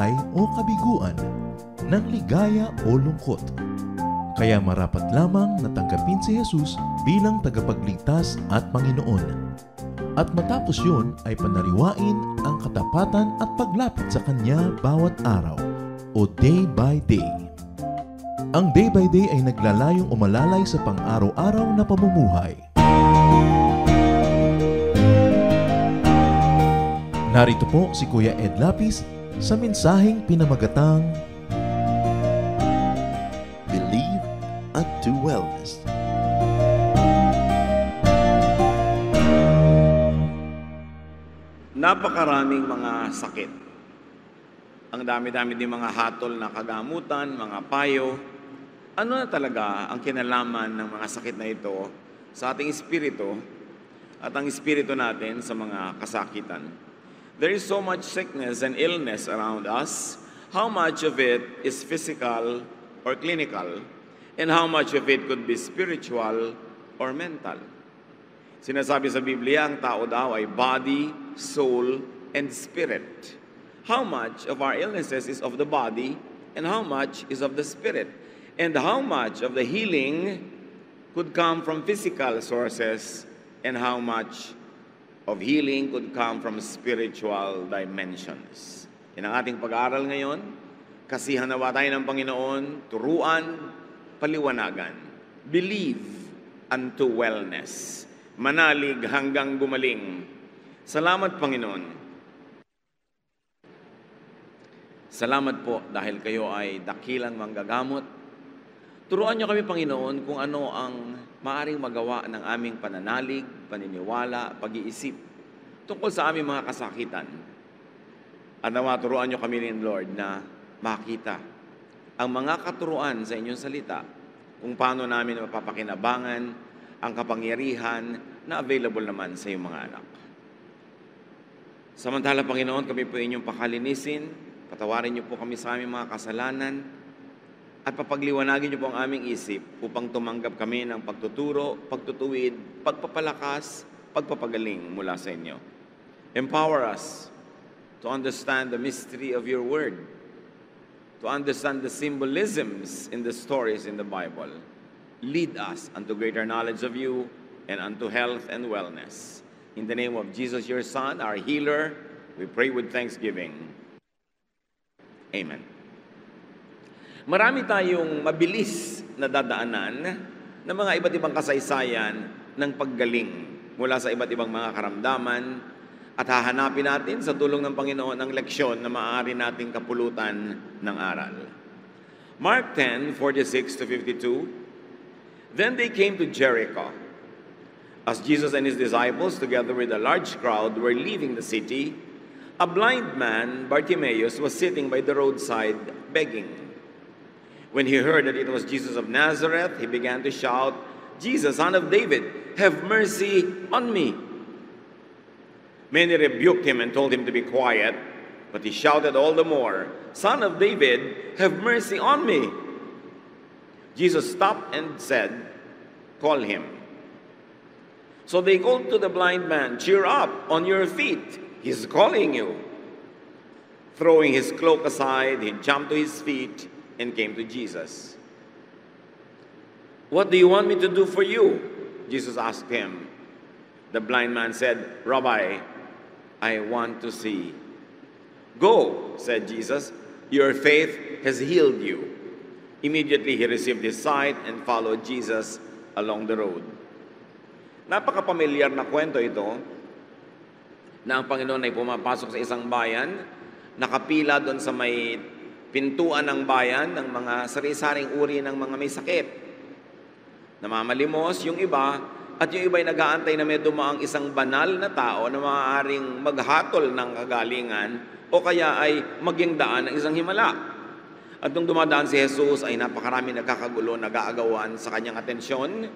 tagumpay o kabiguan, ng ligaya o lungkot. Kaya marapat lamang na tanggapin si Jesus bilang tagapagligtas at Panginoon. At matapos yun ay panariwain ang katapatan at paglapit sa Kanya bawat araw o day by day. Ang day by day ay naglalayong umalalay sa pang-araw-araw na pamumuhay. Narito po si Kuya Ed Lapis sa mensaheng pinamagatang Believe unto Wellness. Napakaraming mga sakit. Ang dami-dami din mga hatol na kagamutan, mga payo. Ano na talaga ang kinalaman ng mga sakit na ito sa ating espiritu at ang espiritu natin sa mga kasakitan? There is so much sickness and illness around us. How much of it is physical or clinical? And how much of it could be spiritual or mental? Sinasabi sa Biblia, ang tao daw ay body, soul, and spirit. How much of our illnesses is of the body and how much is of the spirit? And how much of the healing could come from physical sources and how much of healing could come from spiritual dimensions? Yan ang ating pag-aaral ngayon. Kasihan nawa tayo ng Panginoon, turuan, paliwanagan. Believe unto wellness. Manalig hanggang gumaling. Salamat, Panginoon. Salamat po dahil kayo ay dakilang manggagamot. Turuan niyo kami, Panginoon, kung ano ang maaring magawa ng aming pananalig, paniniwala, pag-iisip tungkol sa aming mga kasakitan. At nawa turuan niyo kami rin, Lord, na makita ang mga katuruan sa inyong salita kung paano namin mapapakinabangan ang kapangyarihan na available naman sa iyong mga anak. Samantala, Panginoon, kami po inyong pakalinisin, patawarin niyo po kami sa aming mga kasalanan, at papagliwanagin niyo po ang aming isip upang tumanggap kami ng pagtuturo, pagtutuwid, pagpapalakas, pagpapagaling mula sa inyo. Empower us to understand the mystery of your word, to understand the symbolisms in the stories in the Bible. Lead us unto greater knowledge of you and unto health and wellness. In the name of Jesus, your Son, our healer, we pray with thanksgiving. Amen. Marami tayong mabilis na dadaanan ng mga iba't ibang kasaysayan ng paggaling mula sa iba't ibang mga karamdaman at hahanapin natin sa tulong ng Panginoon ang leksyon na maaari nating kapulutan ng aral. Mark 10:46-52. Then they came to Jericho. As Jesus and his disciples, together with a large crowd, were leaving the city, a blind man, Bartimaeus, was sitting by the roadside begging. When he heard that it was Jesus of Nazareth, he began to shout, "Jesus, Son of David, have mercy on me." Many rebuked him and told him to be quiet, but he shouted all the more, "Son of David, have mercy on me." Jesus stopped and said, "Call him." So they called to the blind man, "Cheer up, on your feet, he's calling you." Throwing his cloak aside, he jumped to his feet and came to Jesus. "What do you want me to do for you?" Jesus asked him. The blind man said, "Rabbi, I want to see." "Go," said Jesus, "your faith has healed you." Immediately he received his sight and followed Jesus along the road. Napaka-pamilyar na kwento ito na ang Panginoon ay pumapasok sa isang bayan, nakapila doon sa may pintuan ng bayan ng mga sari-saring uri ng mga may sakit. Namamalimos yung iba at yung iba ay nag-aantay na may dumaang isang banal na tao na maaaring maghatol ng kagalingan o kaya ay maging daan ng isang himala. At nung dumadaan si Jesus ay napakarami nagkakagulo, nag-aagawan sa kanyang atensyon.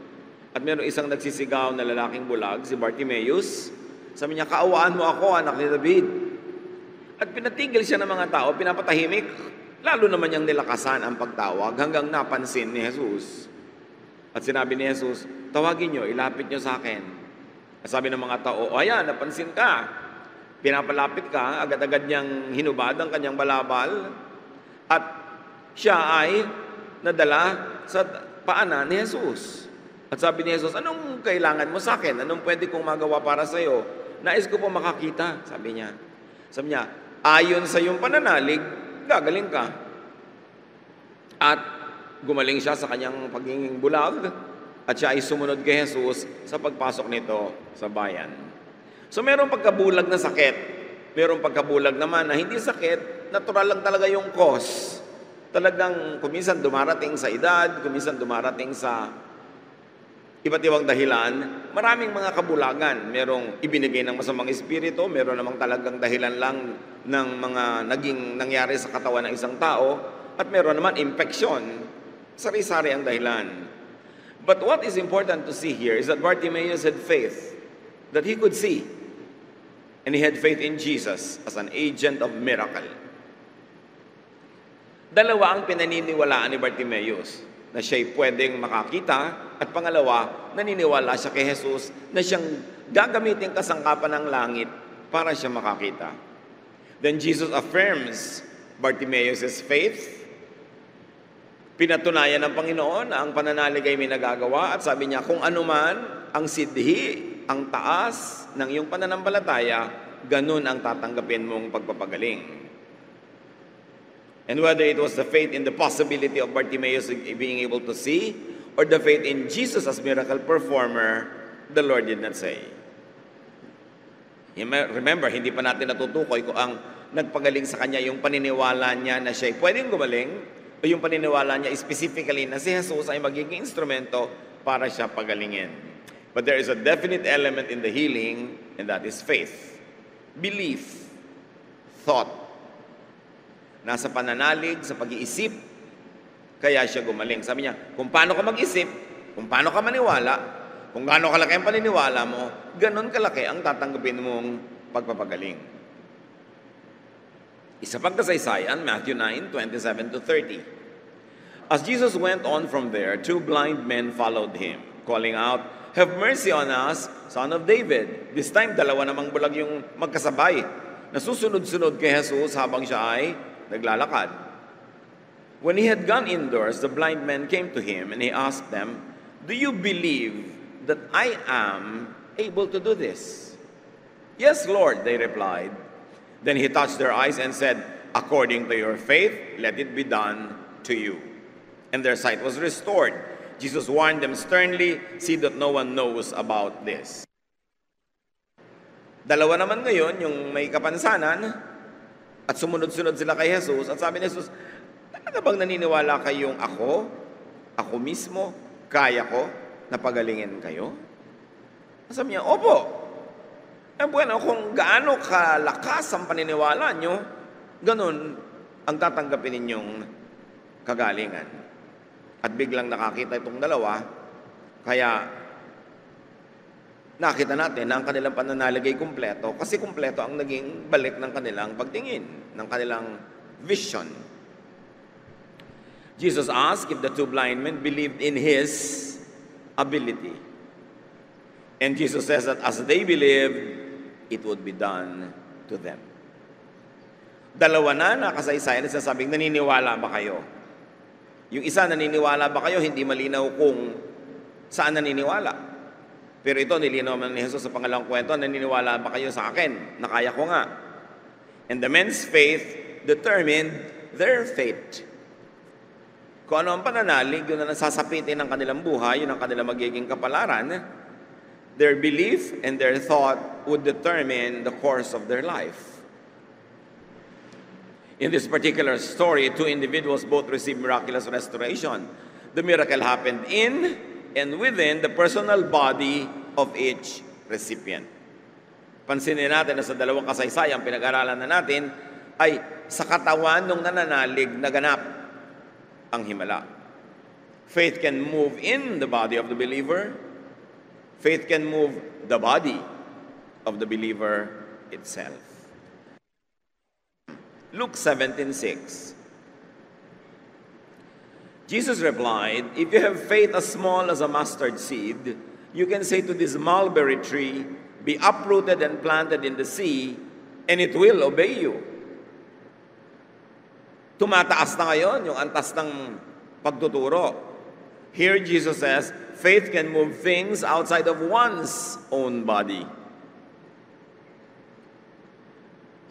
At mayroong isang nagsisigaw na lalaking bulag, si Bartimaeus. Sabi niya, "Kaawaan mo ako, anak ni David." At pinatigil siya ng mga tao, pinapatahimik. Lalo naman niyang nilakasan ang pagtawag hanggang napansin ni Jesus. At sinabi ni Jesus, "Tawagin niyo, ilapit niyo sa akin." At sabi ng mga tao, "O ayan, napansin ka." Pinapalapit ka, agad-agad niyang hinubad ang kanyang balabal at siya ay nadala sa paanan ni Jesus. At sabi ni Jesus, anong kailangan mo sa akin? Anong pwede kong magawa para sa iyo? Nais ko po makakita, sabi niya. Sabi niya, ayon sa iyong pananalig, gagaling ka. At gumaling siya sa kanyang pagiging bulag at siya ay sumunod kay Jesus sa pagpasok nito sa bayan. So mayroong pagkabulag na sakit. Mayroong pagkabulag naman na hindi sakit, natural lang talaga yung cause. Talagang kuminsan dumarating sa edad, kuminsan dumarating sa iba't ibang dahilan. Maraming mga kabulagan. Merong ibinigay ng masamang espiritu, meron namang talagang dahilan lang ng mga naging nangyari sa katawan ng isang tao, at meron naman infeksyon. Sari-sari ang dahilan. But what is important to see here is that Bartimaeus had faith that he could see. And he had faith in Jesus as an agent of miracle. Dalawa ang pinaniniwalaan ni Bartimaeus, na siya'y pwedeng makakita, at pangalawa, naniniwala siya kay Jesus na siyang gagamitin kasangkapan ng langit para siya makakita. Then Jesus affirms Bartimaeus' faith. Pinatunayan ng Panginoon na ang pananalig ay may nagagawa, at sabi niya, kung anuman ang sidhi, ang taas ng iyong pananampalataya, ganun ang tatanggapin mong pagpapagaling. And whether it was the faith in the possibility of Bartimaeus being able to see, or the faith in Jesus as miracle performer, the Lord did not say. Remember, hindi pa natin natutukoy kung ang nagpagaling sa kanya yung paniniwala niya na siya'y pwedeng gumaling, o yung paniniwala niya specifically na si Jesus ay magiging instrumento para siya pagalingin. But there is a definite element in the healing, and that is faith. Belief. Thought. Nasa pananalig, sa pag-iisip, kaya siya gumaling. Sabi niya, kung paano ka mag-isip, kung paano ka maniwala, kung gaano kalaki ang paniniwala mo, ganon kalaki ang tatanggapin mong pagpapagaling. Isa pang kasaysayan, Matthew 9:27-30. As Jesus went on from there, 2 blind men followed him, calling out, "Have mercy on us, Son of David." This time, dalawa namang bulag yung magkasabay. Nasusunod-sunod kay Jesus habang siya ay naglalakad. When he had gone indoors, the blind men came to him and he asked them, "Do you believe that I am able to do this?" "Yes, Lord," they replied. Then he touched their eyes and said, "According to your faith, let it be done to you." And their sight was restored. Jesus warned them sternly, "See that no one knows about this." Dalawa naman ngayon yung may kapansanan at sumunod-sunod sila kay Jesus, at sabi ni Jesus, "Talaga bang naniniwala kayong ako mismo, kaya ko na pagalingin kayo?" Sabi niya, "Opo." Bueno, kung gaano kalakas ang paniniwala nyo, ganun ang tatanggapin ninyong kagalingan. At biglang nakakita itong dalawa, kaya nakita natin na ang kanilang pananalig ay kumpleto, kasi kumpleto ang naging balik ng kanilang pagtingin, ng kanilang vision. Jesus asked if the 2 blind men believed in His ability. And Jesus says that as they believed, it would be done to them. Dalawa na kasaysayan na sinasabing, naniniwala ba kayo? Yung isa, naniniwala ba kayo? Hindi malinaw kung saan naniniwala. Pero ito, nilinaw man ni Jesus sa pangalawang kwento, naniniwala ba kayo sa akin? Nakaya ko nga. And the men's faith determined their fate. Kung ano ang pananalig, yun na nasasapitin ng kanilang buhay, yun ang kanilang magiging kapalaran. Their belief and their thought would determine the course of their life. In this particular story, 2 individuals both received miraculous restoration. The miracle happened in and within the personal body of each recipient. Pansinin natin na sa dalawang kasaysayang pinag-aralan na natin ay sa katawan ng nananalig na ganap ang himala. Faith can move in the body of the believer. Faith can move the body of the believer itself. Luke 17:6. Jesus replied, "If you have faith as small as a mustard seed, you can say to this mulberry tree, 'Be uprooted and planted in the sea,' and it will obey you. Tumataas na ngayon yung antas ng pagtuturo. Here Jesus says, faith can move things outside of one's own body.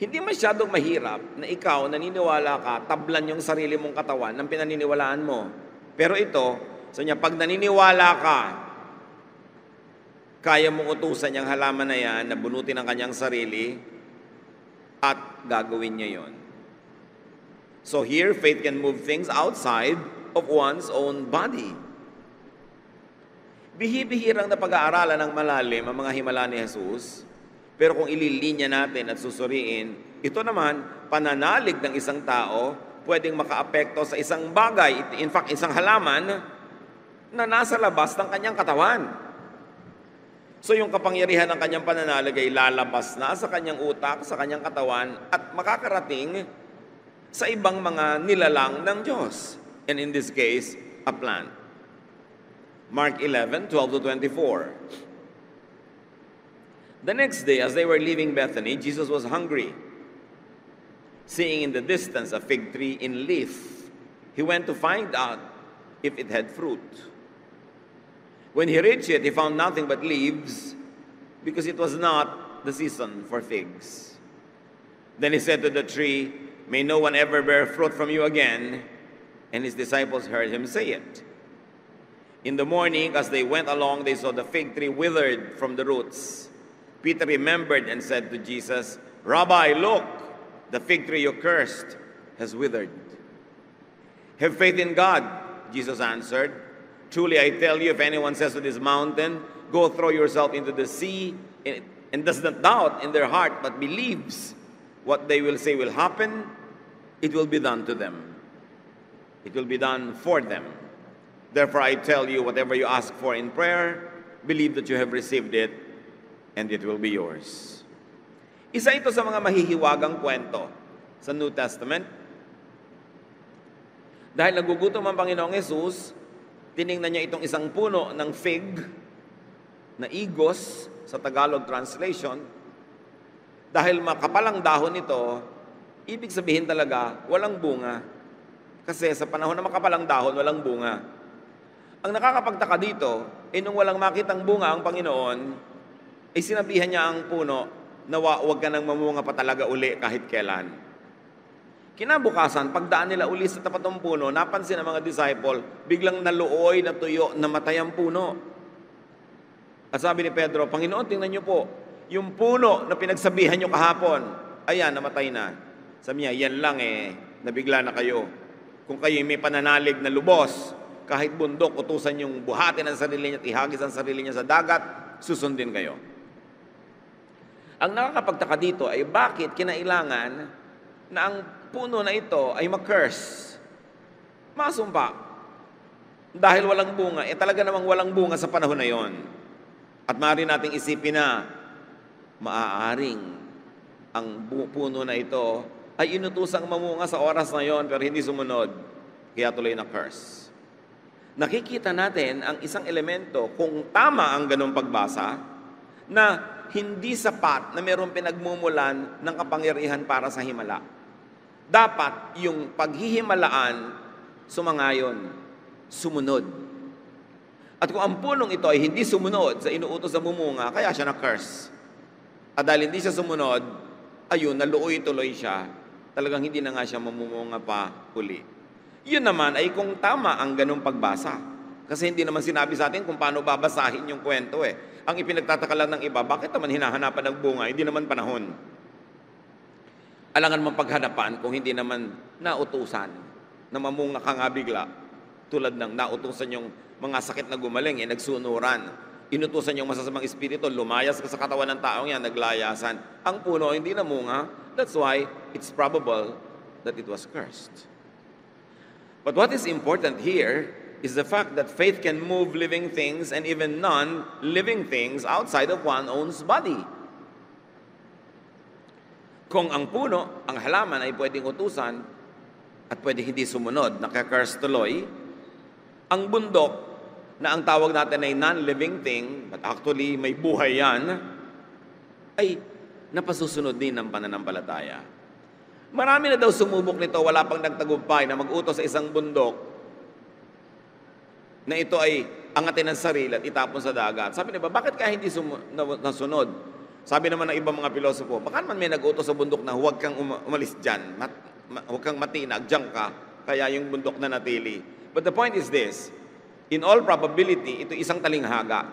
Hindi masyadong mahirap na ikaw, naniniwala ka, tablan yung sarili mong katawan ng pinaniniwalaan mo. Pero ito, sa niya, pag naniniwala ka, kaya mong utusan yung halaman na yan na bunutin ang kanyang sarili at gagawin niya yon. So here, faith can move things outside of one's own body. Bihibihirang na pag-aaralan ng malalim ang mga himala ni Jesus, pero kung ililinya natin at susuriin, ito naman, pananalig ng isang tao, pwedeng makaapekto sa isang bagay, in fact, isang halaman, na nasa labas ng kanyang katawan. So yung kapangyarihan ng kanyang pananalig ay lalabas na sa kanyang utak, sa kanyang katawan, at makakarating sa ibang mga nilalang ng Diyos. And in this case, a plant. Mark 11:12-24. The next day, as they were leaving Bethany, Jesus was hungry. Seeing in the distance a fig tree in leaf, he went to find out if it had fruit. When he reached it, he found nothing but leaves, because it was not the season for figs. Then he said to the tree, "May no one ever bear fruit from you again." And his disciples heard him say it. In the morning, as they went along, they saw the fig tree withered from the roots. Peter remembered and said to Jesus, "Rabbi, look, the fig tree you cursed has withered." "Have faith in God," Jesus answered. "Truly I tell you, if anyone says to this mountain, 'Go throw yourself into the sea,' and does not doubt in their heart, but believes what they will say will happen, it will be done to them. It will be done for them. Therefore I tell you, whatever you ask for in prayer, believe that you have received it, and it will be yours." Isa ito sa mga mahihiwagang kwento sa New Testament. Dahil nagugutom ang Panginoong Hesus, tiningnan niya itong isang puno ng fig, na igos sa Tagalog translation. Dahil makapalang dahon ito, ibig sabihin talaga, walang bunga. Kasi sa panahon na makapalang dahon, walang bunga. Ang nakakapagtaka dito, nung walang makitang bunga ang Panginoon, ay sinabihan niya ang puno na huwag ka nang mamunga pa talaga uli kahit kailan. Kinabukasan, pagdaan nila uli sa tapat ng puno, napansin ng mga disciple, biglang naluoy, natuyo, namatay ang puno. At sabi ni Pedro, "Panginoon, tingnan niyo po, yung puno na pinagsabihan niyo kahapon, ayan, namatay na." Sabi niya, "Yan lang nabigla na kayo. Kung kayo may pananalig na lubos, kahit bundok, utusan yung buhatin ang sarili niya at ihagis ang sarili niya sa dagat, susundin kayo." Ang nakakapagtaka dito ay bakit kinailangan na ang puno na ito ay ma-curse, masumpa. Dahil walang bunga, talaga namang walang bunga sa panahon na yon. At maaari nating isipin na maaaring ang puno na ito ay inutusang mamunga sa oras na yon pero hindi sumunod, kaya tuloy na curse. Nakikita natin ang isang elemento kung tama ang ganong pagbasa na hindi sapat na mayroong pinagmumulan ng kapangyarihan para sa himala. Dapat yung paghihimalaan sumangayon, sumunod. At kung ang punong ito ay hindi sumunod sa inuutos na bumunga, kaya siya na-curse. At dahil hindi siya sumunod, ayun, naluoy-tuloy siya. Talagang hindi na nga siya mamumunga pa uli. Yun naman ay kung tama ang ganong pagbasa. Kasi hindi naman sinabi sa atin kung paano babasahin yung kwento Ang ipinagtataka lang ng iba, bakit naman hinahanapan ng bunga? Hindi naman panahon. Alangan mong paghanapan kung hindi naman nautusan na mamunga ka nga bigla. Tulad ng nautusan yung mga sakit na gumaling, nagsunuran. Inutusan yung masasamang espiritu, lumayas ka sa katawan ng taong yan, naglayasan. Ang puno hindi namunga. That's why it's probable that it was cursed. But what is important here is the fact that faith can move living things and even non-living things outside of one's own body. Kung ang puno, ang halaman ay pwedeng utusan at pwede hindi sumunod, nakaka-curse tuloy, ang bundok na ang tawag natin ay non-living thing, but actually may buhay yan, ay na pasusunod din ng pananampalataya. Marami na daw sumubok nito, wala pang nagtagumpay na mag-utos sa isang bundok na ito ay angatin ng sarili at itapon sa dagat. Sabi nila, bakit kaya hindi nasunod? Sabi naman ng ibang mga pilosopo, baka naman may nag-utos sa bundok na huwag kang umalis dyan, huwag kang matinag, dyan ka, kaya yung bundok na natili. But the point is this, in all probability, ito isang talinghaga.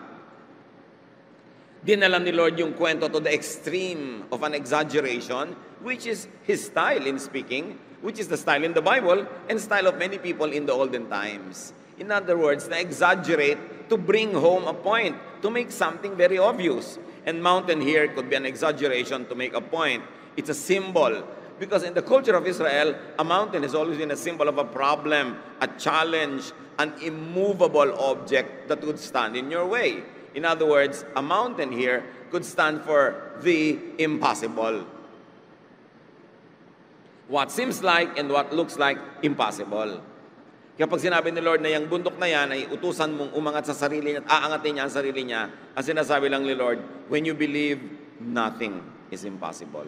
Dinalam ni Lord yung kwento to the extreme of an exaggeration, which is His style in speaking, which is the style in the Bible, and style of many people in the olden times. In other words, na-exaggerate to bring home a point, to make something very obvious. And mountain here could be an exaggeration to make a point. It's a symbol. Because in the culture of Israel, a mountain has always been a symbol of a problem, a challenge, an immovable object that would stand in your way. In other words, a mountain here could stand for the impossible. What seems like and what looks like impossible. Kaya pag sinabi ni Lord na yung bundok na yan ay utusan mong umangat sa sarili niya at aangatin niya ang sarili niya, ang sinasabi lang ni Lord, when you believe, nothing is impossible.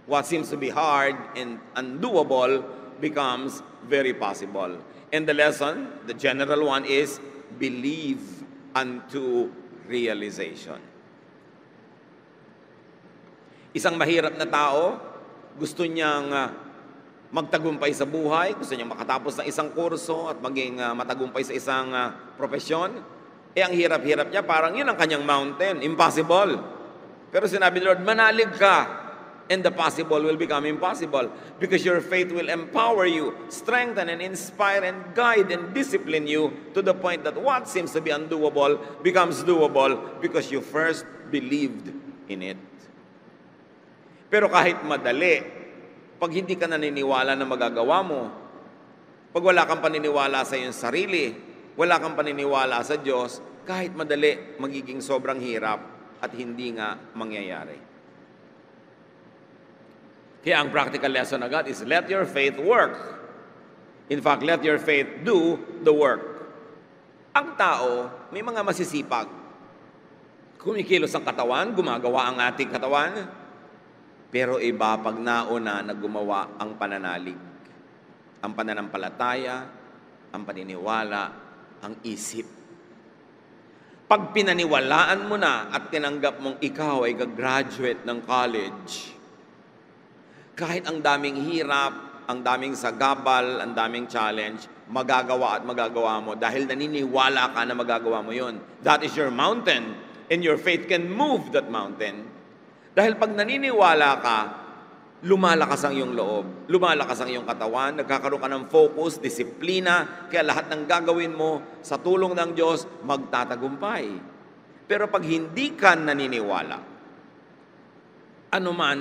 What seems to be hard and undoable becomes very possible. And the lesson, the general one is, believe unto realization. Isang mahirap na tao, gusto niyang magtagumpay sa buhay, gusto niyang makatapos ng isang kurso at maging matagumpay sa isang profesyon. Ang hirap-hirap niya, parang yun ang kanyang mountain, impossible. Pero sinabi ni Lord, manalig ka, and the possible will become impossible because your faith will empower you, strengthen and inspire and guide and discipline you to the point that what seems to be undoable becomes doable because you first believed in it. Pero kahit madali, pag hindi ka naniniwala na magagawa mo, pag wala kang paniniwala sa iyong sarili, wala kang paniniwala sa Diyos, kahit madali, magiging sobrang hirap at hindi nga mangyayari. Kaya ang practical lesson agad is let your faith work. In fact, let your faith do the work. Ang tao, may mga masisipag. Kumikilos ang katawan, gumagawa ang ating katawan. Pero iba pag nauna na gumawa ang pananalig, ang pananampalataya, ang paniniwala, ang isip. Pag pinaniwalaan mo na at tinanggap mong ikaw ay gagraduate ng college, kahit ang daming hirap, ang daming sagabal, ang daming challenge, magagawa at magagawa mo dahil naniniwala ka na magagawa mo yun. That is your mountain and your faith can move that mountain. Dahil pag naniniwala ka, lumalakas ang iyong loob, lumalakas ang iyong katawan, nagkakaroon ka ng focus, disiplina, kaya lahat ng gagawin mo sa tulong ng Diyos, magtatagumpay. Pero pag hindi ka naniniwala, anuman,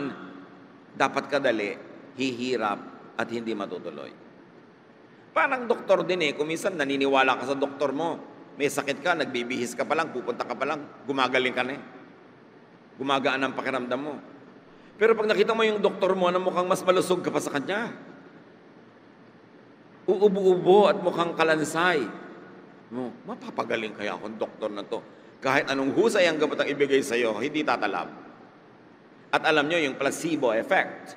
dapat kadali, hihirap at hindi matutuloy. Parang doktor din kung minsan naniniwala ka sa doktor mo, may sakit ka, nagbibihis ka pa lang, pupunta ka pa lang, gumagaling ka na gumagaan ang pakiramdam mo. Pero pag nakita mo yung doktor mo na mukhang mas malusog ka pa sa kanya, uubo-ubo at mukhang kalansay, mapapagaling kaya akong doktor na to. Kahit anong husay ang gamot ang ibigay sa'yo, hindi tatalab. At alam nyo, yung placebo effect,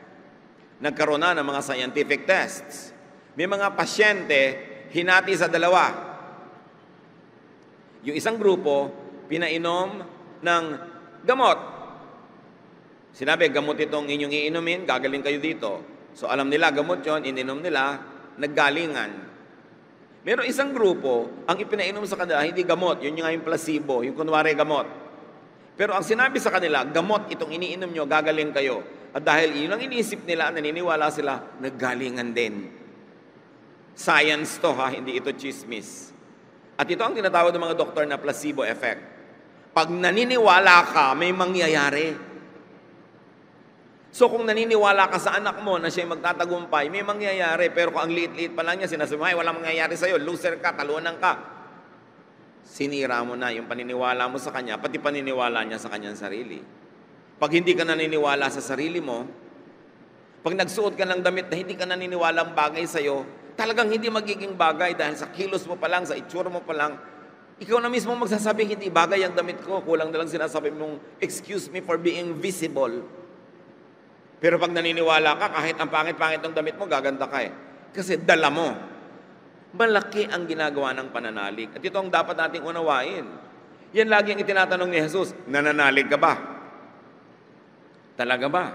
nagkaroon na ng mga scientific tests. May mga pasyente, hinati sa dalawa. Yung isang grupo, pinainom ng gamot. Sinabi, gamot itong inyong iinumin, gagaling kayo dito. So alam nila, gamot yon, ininom nila, naggalingan. Meron isang grupo, ang ipinainom sa kanila, hindi gamot, yun yung placebo, yung kunwari gamot. Pero ang sinabi sa kanila, gamot itong iniinom nyo, gagaling kayo. At dahil yun ang iniisip nila, naniniwala sila, naggalingan din. Science to hindi ito chismis. At ito ang tinatawag ng mga doktor na placebo effect. Pag naniniwala ka, may mangyayari. So kung naniniwala ka sa anak mo na siya magtatagumpay, may mangyayari. Pero kung ang liit-liit pa lang niya, sinasabi, walang mangyayari sa'yo, loser ka, talunan ka. Sinira mo na yung paniniwala mo sa kanya, pati paniniwala niya sa kanyang sarili. Pag hindi ka naniniwala sa sarili mo, pag nagsuot ka ng damit na hindi ka naniniwala ang bagay sa'yo, talagang hindi magiging bagay dahil sa kilos mo pa lang, sa itsura mo pa lang, Ikaw na mismo magsasabing, hindi bagay ang damit ko. Kulang na lang sinasabi mong, excuse me for being visible. Pero pag naniniwala ka, kahit ang pangit-pangit ng damit mo, gaganda ka eh. Kasi dala mo. Malaki ang ginagawa ng pananalig. At ito ang dapat nating unawain. Yan lagi ang itinatanong ni Jesus, nananalig ka ba? Talaga ba?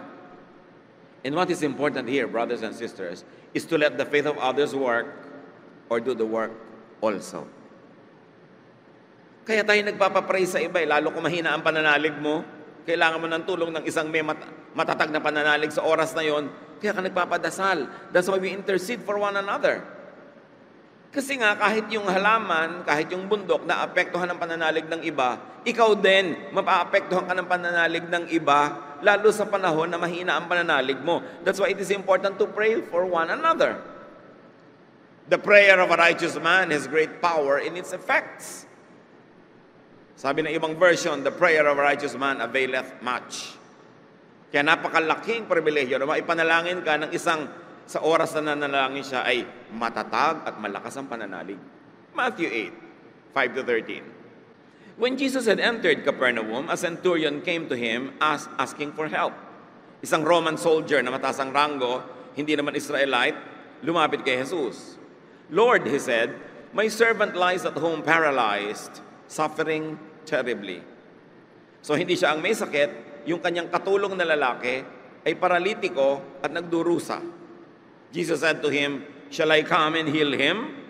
And what is important here, brothers and sisters, is to let the faith of others work or do the work also. Kaya tayo nagpapapray sa iba, lalo kung mahina ang pananalig mo, kailangan mo ng tulong ng isang may matatag na pananalig sa oras na yon, kaya ka nagpapadasal. That's why we intercede for one another. Kasi nga, kahit yung halaman, kahit yung bundok na apektuhan ng pananalig ng iba, ikaw din, mapaapektuhan ka ng pananalig ng iba, lalo sa panahon na mahina ang pananalig mo. That's why it is important to pray for one another. The prayer of a righteous man has great power in its effects. Sabi ng ibang version, the prayer of a righteous man availeth much. Kaya napakalaking pribilehyo na maipanalangin ka ng isang sa oras na nanalangin siya ay matatag at malakas ang pananalig. Matthew 8, 5-13. When Jesus had entered Capernaum, a centurion came to him asking for help. Isang Roman soldier na mataas ang ranggo, hindi naman Israelite, lumapit kay Jesus. Lord, he said, my servant lies at home paralyzed, suffering terribly. So hindi siya ang may sakit, yung kanyang katulong na lalaki ay paralitiko at nagdurusa. Jesus said to him, shall I come and heal him?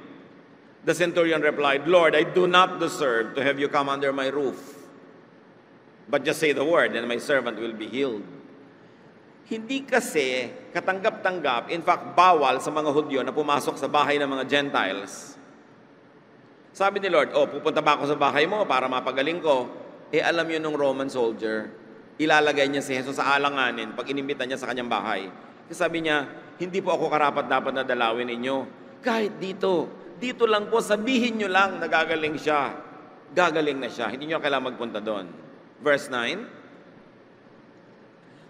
The centurion replied, Lord, I do not deserve to have you come under my roof. But just say the word and my servant will be healed. Hindi kasi katanggap-tanggap, in fact, bawal sa mga Hudyo na pumasok sa bahay ng mga Gentiles. Sabi ni Lord, pupunta ba ako sa bahay mo para mapagaling ko? Alam yun ng Roman soldier, ilalagay niya si Jesus sa alanganin pag inimbita niya sa kanyang bahay. Kasi sabi niya, hindi po ako karapat-dapat na dalawin ninyo. Kahit dito lang po, sabihin nyo lang na gagaling siya. Gagaling na siya. Hindi nyo kailangan magpunta doon. Verse 9,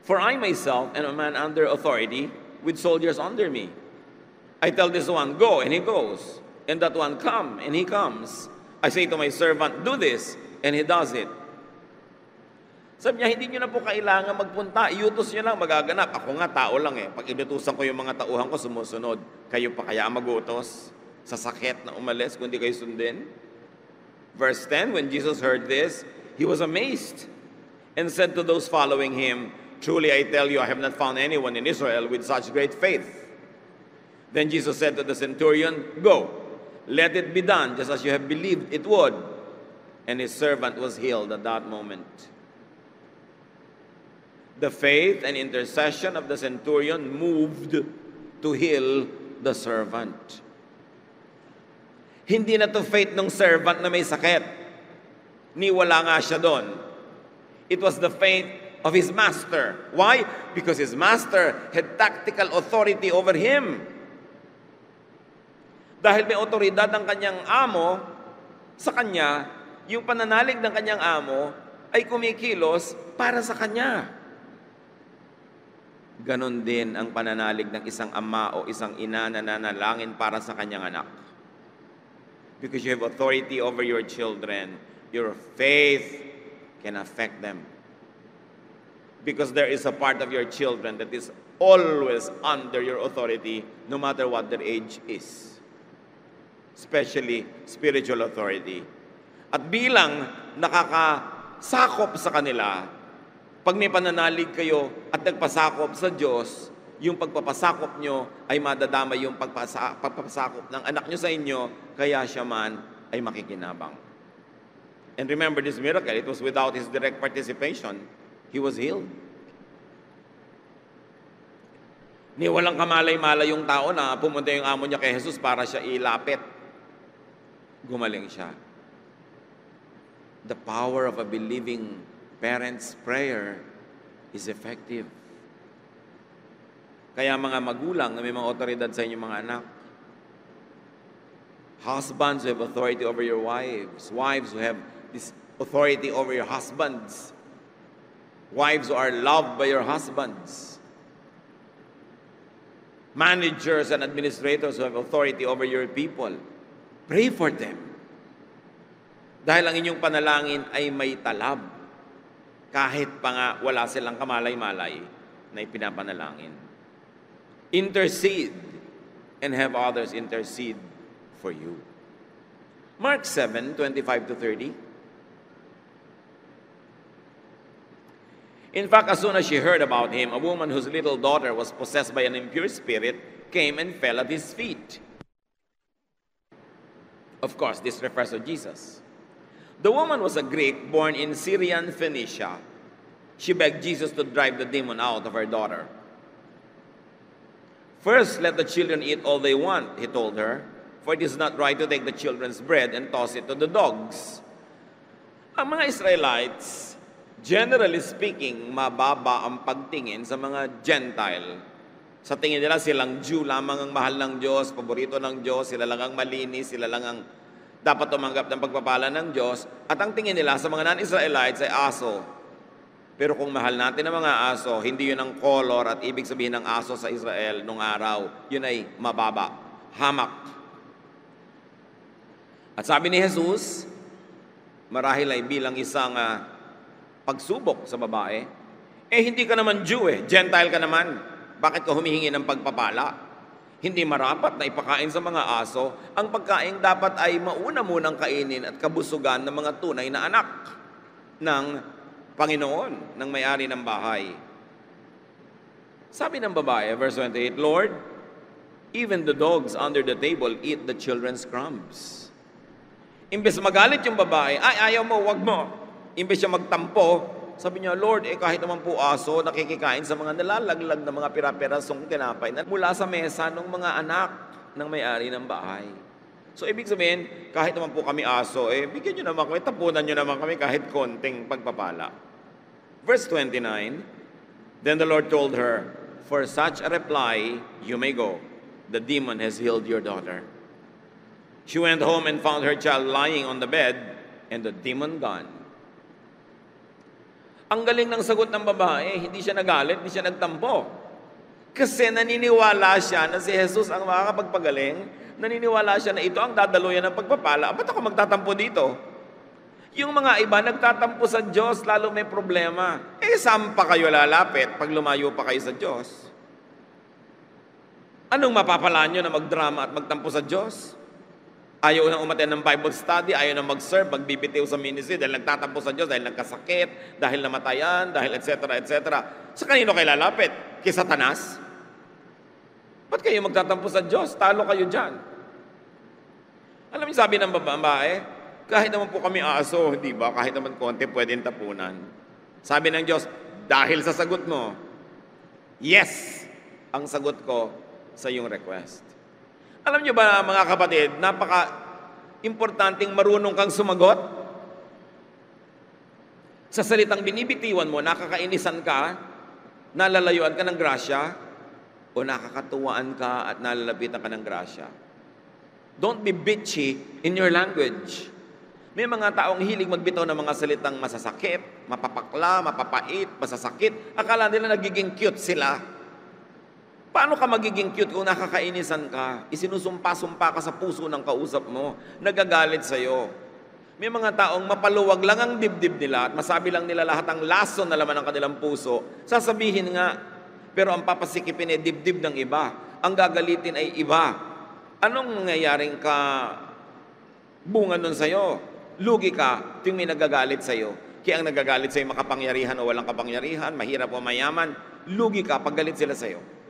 for I myself am a man under authority with soldiers under me. I tell this one, go, and he goes. And that one, come, and he comes. I say to my servant, do this, and he does it. Sabi niya, hindi nyo na po kailangan magpunta. Iutos nyo lang, magaganap. Ako nga, tao lang eh. Pag inutusan ko yung mga tauhan ko, sumusunod. Kayo pa kaya mag-utos sa sakit na umalis kung di kayo sundin? Verse 10, when Jesus heard this, he was amazed and said to those following him, truly I tell you, I have not found anyone in Israel with such great faith. Then Jesus said to the centurion, go, let it be done just as you have believed it would. And his servant was healed at that moment. The faith and intercession of the centurion moved to heal the servant. Hindi na to faith ng servant na may sakit. Ni wala nga siya doon. It was the faith of his master. Why? Because his master had tactical authority over him. Dahil may otoridad ang kanyang amo sa kanya, yung pananalig ng kanyang amo ay kumikilos para sa kanya. Ganon din ang pananalig ng isang ama o isang ina na nanalangin para sa kanyang anak. Because you have authority over your children, your faith can affect them. Because there is a part of your children that is always under your authority, no matter what their age is. Especially spiritual authority. At bilang nakakasakop sa kanila, pag may pananalig kayo at nagpasakop sa Diyos, yung pagpapasakop nyo ay madadama yung pagpapasakop ng anak nyo sa inyo, kaya siya man ay makikinabang. And remember this miracle, it was without his direct participation. He was healed. Ni walang kamalay-malay yung tao na pumunta yung amo niya kay Jesus para siya ilapit. Gumaling siya. The power of a believing parent's prayer is effective. Kaya mga magulang na may mga otoridad sa inyong mga anak, husbands who have authority over your wives, wives who have this authority over your husbands, wives who are loved by your husbands, managers and administrators who have authority over your people, pray for them. Dahil ang inyong panalangin ay may talab. Kahit pa nga wala silang kamalay-malay na ipinapanalangin. Intercede and have others intercede for you. Mark 7:25-30. In fact, as soon as she heard about him, a woman whose little daughter was possessed by an impure spirit came and fell at his feet. Of course, this refers to Jesus. The woman was a Greek born in Syrian Phoenicia. She begged Jesus to drive the demon out of her daughter. First, let the children eat all they want, he told her, for it is not right to take the children's bread and toss it to the dogs. Ang mga Israelites, generally speaking, mababa ang pagtingin sa mga Gentile. Sa tingin nila, silang Jew lamang ang mahal ng Diyos, paborito ng Diyos, sila lang ang malinis, sila lang ang dapat tumanggap ng pagpapala ng Diyos. At ang tingin nila sa mga non-Israelites ay aso. Pero kung mahal natin ang mga aso, hindi yun ang color at ibig sabihin ng aso sa Israel nung araw. Yun ay mababa, hamak. At sabi ni Jesus, marahil ay bilang isang pagsubok sa babae, hindi ka naman Jew Gentile ka naman. Bakit ka humihingi ng pagpapala? Hindi marapat na ipakain sa mga aso. Ang pagkain dapat ay mauna munang kainin at kabusugan ng mga tunay na anak ng Panginoon, ng may-ari ng bahay. Sabi ng babae, verse 28, Lord, even the dogs under the table eat the children's crumbs. Imbes magalit yung babae, ayaw mo, wag mo. Imbes siya magtampo, sabi niya, Lord, kahit naman po aso, nakikikain sa mga nalalaglag na mga pira-pirasong tinapay na mula sa mesa ng mga anak ng may-ari ng bahay. So, ibig sabihin, kahit naman po kami aso, bigyan nyo naman kami, tapunan nyo naman kami kahit konting pagpapala. Verse 29, Then the Lord told her, For such a reply, you may go. The demon has healed your daughter. She went home and found her child lying on the bed and the demon gone. Ang galing ng sagot ng babae, hindi siya nagalit, hindi siya nagtampo. Kasi naniniwala siya na si Jesus ang makakapagpagaling, naniniwala siya na ito ang dadaluyan ng pagpapala. Ba't ako magtatampo dito? Yung mga iba nagtatampo sa Diyos, lalo may problema. Saan pa kayo lalapit pag lumayo pa kayo sa Diyos? Anong mapapala nyo na magdrama at magtampo sa Diyos? Ayaw na umaten ng Bible study, ayaw na mag-serve, magbibitiw sa ministry dahil nagtatampo sa Diyos, dahil nagkasakit, dahil namatayan, dahil etc. Sa kanino kayo lalapit? Kay Satanas? Ba't kayo magtatampo sa Diyos? Talo kayo dyan. Alam niyo, sabi ng babae, kahit naman po kami aso, di ba? Kahit naman konti, pwedeng tapunan. Sabi ng Diyos, dahil sa sagot mo, yes, ang sagot ko sa iyong request. Alam niyo ba, mga kapatid, napaka-importanting marunong kang sumagot? Sa salitang binibitiwan mo, nakakainisan ka, nalalayuan ka ng grasya, o nakakatuwaan ka at nalalapitan ka ng grasya. Don't be bitchy in your language. May mga taong hilig magbitaw ng mga salitang masasakit, mapapakla, mapapait, masasakit. Akala nila nagiging cute sila. Paano ka magiging cute kung nakakainisan ka? Isinusumpa-sumpa ka sa puso ng kausap mo, nagagalit sa'yo. May mga taong mapaluwag lang ang dibdib nila at masabi lang nila lahat ang lason na laman ng kanilang puso. Sasabihin nga, pero ang papasikipin ay dibdib ng iba. Ang gagalitin ay iba. Anong mangyayaring ka bunga nun sa'yo? Lugi ka tuwing may nagagalit sa'yo. Kaya ang nagagalit sa'yo makapangyarihan o walang kapangyarihan, mahirap o mayaman, lugi ka pag galit sila sa'yo.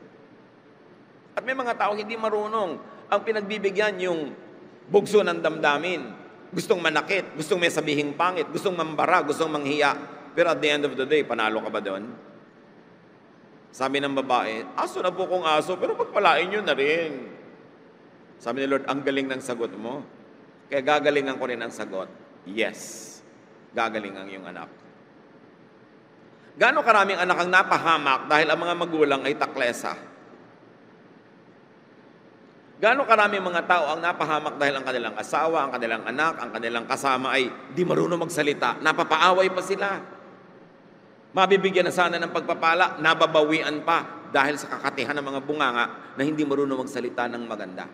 At may mga tao hindi marunong. Ang pinagbibigyan yung bugso ng damdamin. Gustong manakit, gustong may sabihing pangit, gustong mambara, gustong manghiya. Pero at the end of the day, panalo ka ba doon? Sabi ng babae, aso na po kong aso, pero pagpalain nyo na rin. Sabi ni Lord, ang galing ng sagot mo. Kaya gagalingan ko rin ang sagot. Yes, gagaling ang iyong anak. Gaano karaming anak ang napahamak dahil ang mga magulang ay taklesa? Gaano karaming mga tao ang napahamak dahil ang kanilang asawa, ang kanilang anak, ang kanilang kasama ay di marunong magsalita, napapaaway pa sila. Mabibigyan na sana ng pagpapala, nababawian pa dahil sa kakatihan ng mga bunganga na hindi marunong magsalita ng maganda.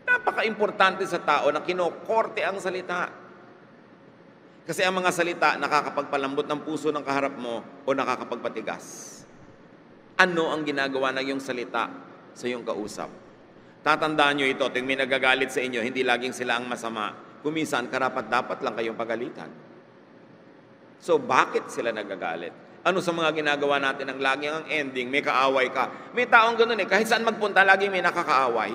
Napaka-importante sa tao na kinokorte ang salita. Kasi ang mga salita nakakapagpalambot ng puso ng kaharap mo o nakakapagpatigas. Ano ang ginagawa ng iyong salita sa iyong kausap? Tatandaan nyo ito, tuwing may nagagalit sa inyo, hindi laging sila ang masama. Kuminsan, karapat-dapat lang kayong pagalitan. So, bakit sila nagagalit? Ano sa mga ginagawa natin ang laging ang ending, may kaaway ka? May taong ganun kahit saan magpunta, laging may nakakaaway.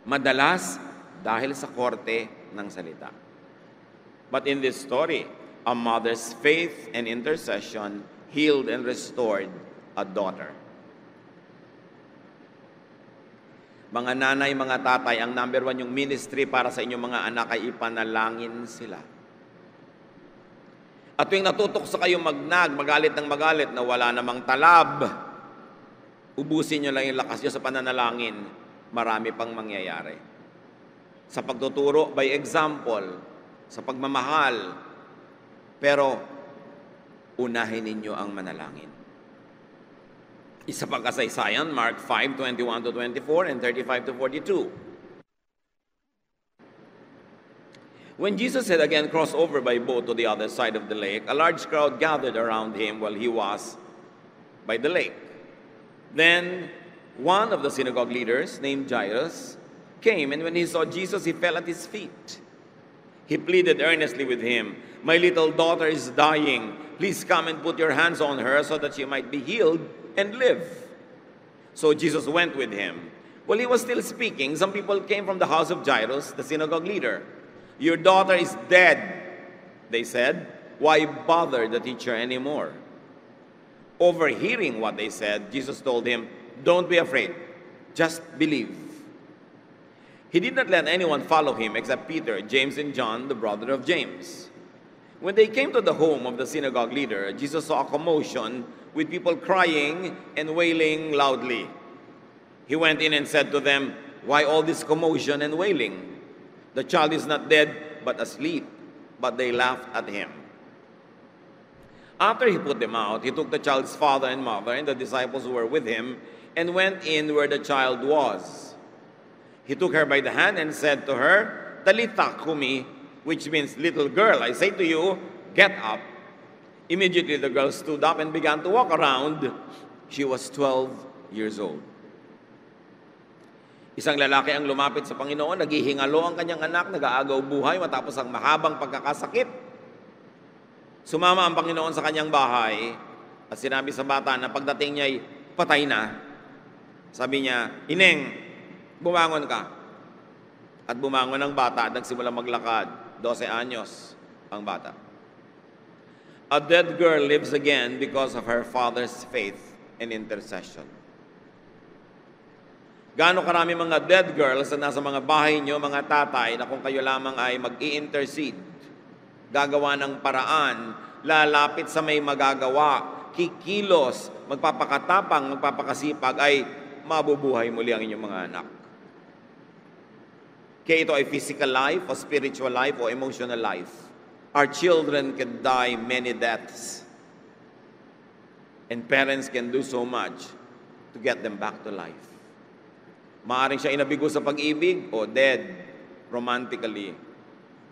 Madalas, dahil sa korte ng salita. But in this story, a mother's faith and intercession healed and restored a daughter. Mga nanay, mga tatay, ang number 1 yung ministry para sa inyong mga anak ay ipanalangin sila. At tuwing natutok sa kayong magalit ng magalit na wala namang talab, ubusin nyo lang yung lakas nyo sa pananalangin, marami pang mangyayari. Sa pagtuturo, by example, sa pagmamahal, pero unahin ninyo ang manalangin. Isa pang kasaysayan, Mark 5:21-24 and 35-42. When Jesus had again crossed over by boat to the other side of the lake, a large crowd gathered around him while he was by the lake. Then one of the synagogue leaders, named Jairus, came, and when he saw Jesus, he fell at his feet. He pleaded earnestly with him, "My little daughter is dying. Please come and put your hands on her so that she might be healed and live." So Jesus went with him. While he was still speaking, some people came from the house of Jairus, the synagogue leader. "Your daughter is dead," they said. "Why bother the teacher anymore?" Overhearing what they said, Jesus told him, "Don't be afraid, just believe." He did not let anyone follow him except Peter, James, and John, the brother of James. When they came to the home of the synagogue leader, Jesus saw a commotion with people crying and wailing loudly. He went in and said to them, "Why all this commotion and wailing? The child is not dead, but asleep." But they laughed at him. After he put them out, he took the child's father and mother and the disciples who were with him and went in where the child was. He took her by the hand and said to her, "Talitha kumi," which means, "Little girl, I say to you, get up." Immediately the girl stood up and began to walk around. She was 12 years old. Isang lalaki ang lumapit sa Panginoon, naghihingalo ang kanyang anak, nag-aagaw buhay matapos ang mahabang pagkakasakit. Sumama ang Panginoon sa kanyang bahay at sinabi sa bata na pagdating niya ay patay na. Sabi niya, "Ineng, bumangon ka." At bumangon ang bata at nagsimula maglakad. 12 anyos ang bata. A dead girl lives again because of her father's faith and intercession. Gaano karami mga dead girls na nasa mga bahay nyo, mga tatay, na kung kayo lamang ay mag-i-intercede, gagawa ng paraan, lalapit sa may magagawa, kikilos, magpapakatapang, magpapakasipag, ay mabubuhay muli ang inyong mga anak. Kaya ito ay physical life, o spiritual life, o emotional life. Our children can die many deaths. And parents can do so much to get them back to life. Maaring siya inabigo sa pag-ibig o dead romantically.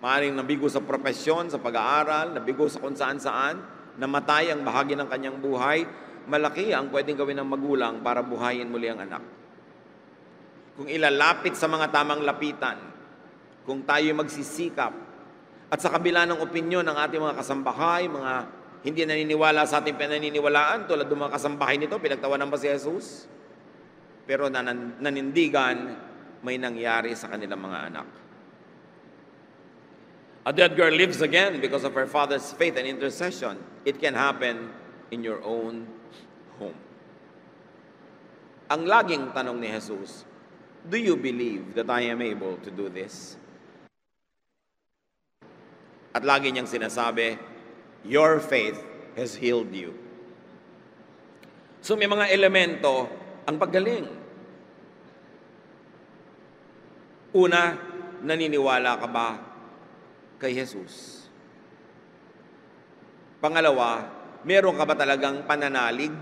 Maaring nabigo sa profesyon, sa pag-aaral, nabigo sa kung saan-saan, namatay ang bahagi ng kanyang buhay. Malaki ang pwedeng gawin ng magulang para buhayin muli ang anak. Kung ilalapit sa mga tamang lapitan, kung tayo magsisikap, at sa kabila ng opinyon ng ating mga kasambahay, mga hindi naniniwala sa ating pinaniniwalaan, tulad ng mga kasambahay nito, pinagtawanan ba si Jesus? Pero nanindigan, may nangyari sa kanilang mga anak. A dead girl lives again because of her father's faith and intercession. It can happen in your own home. Ang laging tanong ni Jesus, "Do you believe that I am able to do this?" At lagi niyang sinasabi, "Your faith has healed you." So may mga elemento ang paggaling. Una, naniniwala ka ba kay Jesus? Pangalawa, meron ka ba talagang pananalig?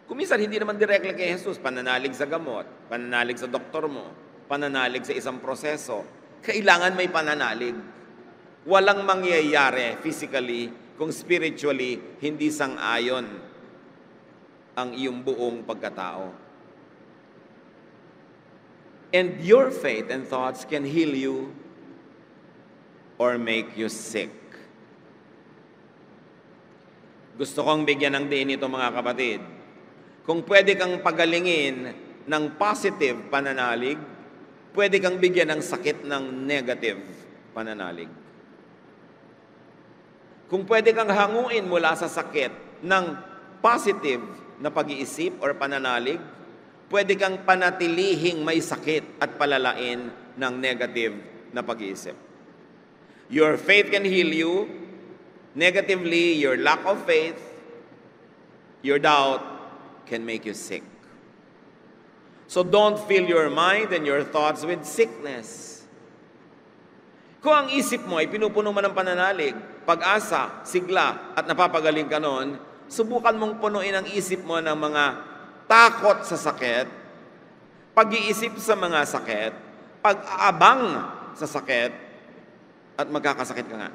Kung minsan hindi naman directly kay Jesus, pananalig sa gamot, pananalig sa doktor mo, pananalig sa isang proseso, kailangan may pananalig. Walang mangyayari physically kung spiritually hindi sang-ayon ang iyong buong pagkatao. And your faith and thoughts can heal you or make you sick. Gusto kong bigyan ng diin ito mga kapatid. Kung pwede kang pagalingin ng positive pananalig, pwede kang bigyan ng sakit ng negative pananalig. Kung pwede kang hanguin mula sa sakit ng positive na pag-iisip or pananalig, pwede kang panatilihing may sakit at palalain ng negative na pag-iisip. Your faith can heal you. Negatively, your lack of faith, your doubt can make you sick. So don't fill your mind and your thoughts with sickness. Kung ang isip mo ay pinupuno mo ng pananalig, pag-asa, sigla, at napapagaling ka noon, subukan mong punuin ang isip mo ng mga takot sa sakit, pag-iisip sa mga sakit, pag-aabang sa sakit, at magkakasakit ka nga.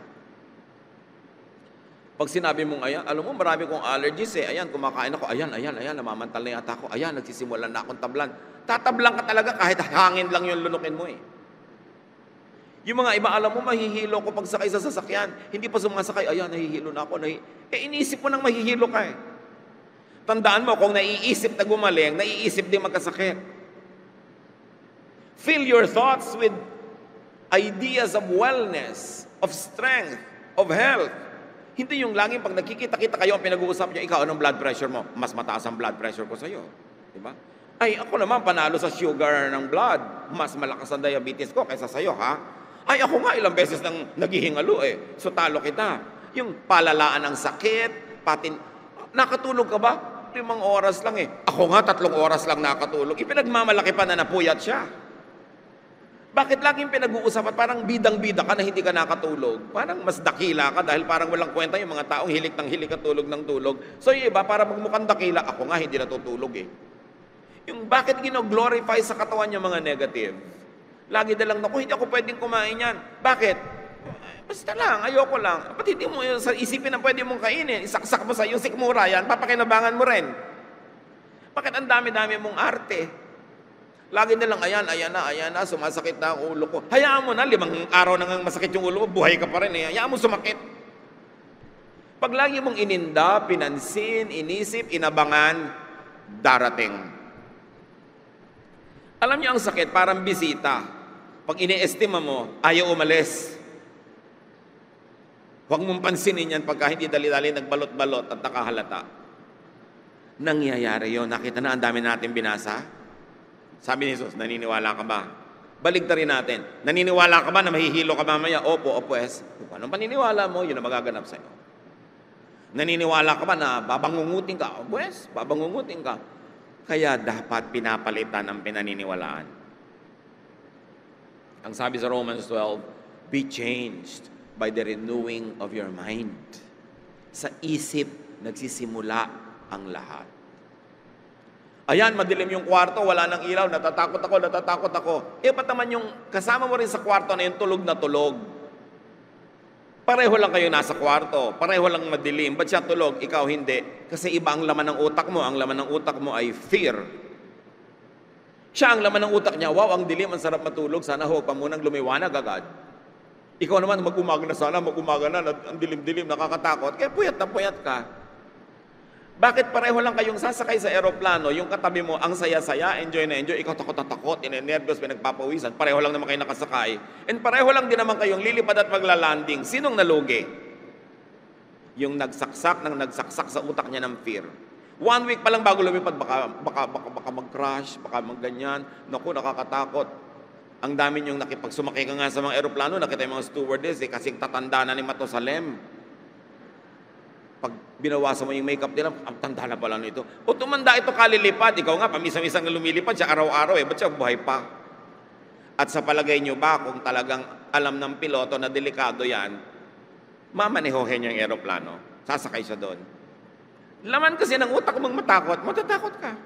Pag sinabi mong, ayan, alam mo, marami kong allergies eh. Ayan, kumakain ako. Ayan, namamantal na yata ako. Ayan, nagsisimulan na akong tablan. Tatablan ka talaga kahit hangin lang yung lunukin mo eh. Yung mga iba, alam mo, mahihilo ko pag sakay sa sasakyan. Hindi pa sumasakay, ayan, nahihilo na ako. Iniisip mo nang mahihilo ka eh. Tandaan mo, kung naiisip na gumaling, naiisip din magkasakit. Fill your thoughts with ideas of wellness, of strength, of health. Hindi yung laging pag nakikita-kita kayo ang pinag-uusap niyo, ikaw, anong blood pressure mo? Mas mataas ang blood pressure ko sa'yo. Diba? Ay, ako naman, panalo sa sugar ng blood. Mas malakas ang diabetes ko kaysa sa'yo, ha? Ay, ako nga, ilang beses nang naghihingalo eh. So, talo kita. Yung palalaan ng sakit, nakatulog ka ba? 5 oras lang eh. Ako nga, 3 oras lang nakatulog. Ipinagmamalaki pa na napuyat siya. Bakit laging pinag-uusapan? Parang bidang-bida ka na hindi ka nakatulog. Parang mas dakila ka dahil parang walang kwenta yung mga taong hilik ng hilik at tulog ng tulog. So yung iba, para magmukhang dakila, ako nga hindi natutulog eh. Yung bakit gino-glorify sa katawan yung mga negative? Lagi na lang, naku, hindi ako pwedeng kumain yan. Bakit? Basta lang, ayoko lang. Ba't hindi mo yung isipin na pwede mong kainin? Isaksak mo sa yung sikmura yan, papakinabangan mo rin. Bakit ang dami-dami mong arte? Lagi na lang, ayan na, sumasakit na ang ulo ko. Hayaan mo na, 5 araw na masakit yung ulo ko, buhay ka pa rin eh. Hayaan mo sumakit. Pag lagi mong ininda, pinansin, inisip, inabangan, darating. Alam niyo ang sakit, parang bisita. Pag ine-estima mo, ayaw umalis. Huwag mong pansinin yan pagka hindi dali-dali nagbalot-balot at nakahalata. Nangyayari yun. Nakita na, ang dami natin binasa. Sabi ni Jesus, naniniwala ka ba? Baligtarin natin. Naniniwala ka ba na mahihilo ka mamaya? Opo, opwes. Anong paniniwala mo? Yun ang magaganap sa'yo. Naniniwala ka ba na babangungutin ka? Opwes, babangungutin ka. Kaya dapat pinapalitan ang pinaniniwalaan. Ang sabi sa Romans 12, be changed by the renewing of your mind. Sa isip, nagsisimula ang lahat. Ayan, madilim yung kwarto, wala nang ilaw, natatakot ako. Eh, ba't naman yung kasama mo rin sa kwarto na yung tulog na tulog? Pareho lang kayo nasa kwarto, pareho lang madilim. Ba't siya tulog? Ikaw hindi. Kasi iba ang laman ng utak mo. Ang laman ng utak mo ay fear. Siya ang laman ng utak niya, wow, ang dilim, ang sarap matulog. Sana huwag pa munang lumiwanag agad. Ikaw naman, mag-umaga na sana, mag-umaga na, ang dilim-dilim, nakakatakot. Kaya puyat na puyat ka. Bakit pareho lang kayong sasakay sa eroplano, yung katabi mo, ang saya-saya, enjoy na enjoy, ikaw takot, inenervyos, pinagpapawisan, pareho lang naman kayo nakasakay, and pareho lang din naman kayong lilipad at maglalanding. Sinong nalugi? Yung nagsaksak sa utak niya ng fear. 1 week pa lang bago lumipad, baka mag-crash, baka mag-ganyan. Naku, nakakatakot. Ang dami niyong nakipagsumakay ka nga sa mga eroplano, nakita yung mga stewardess, kasi tatanda na ni Matusalem. Pag binawasan mo yung makeup nila, ang tanda na pala nito. O tumanda ito kalilipad. Ikaw nga, pamisa-misang lumilipad siya araw-araw eh. Ba't siya buhay pa? At sa palagay nyo ba, kung talagang alam ng piloto na delikado yan, mamanehohin niya yung aeroplano. Sasakay siya doon. Laman kasi ng utak mong matakot, matatakot ka.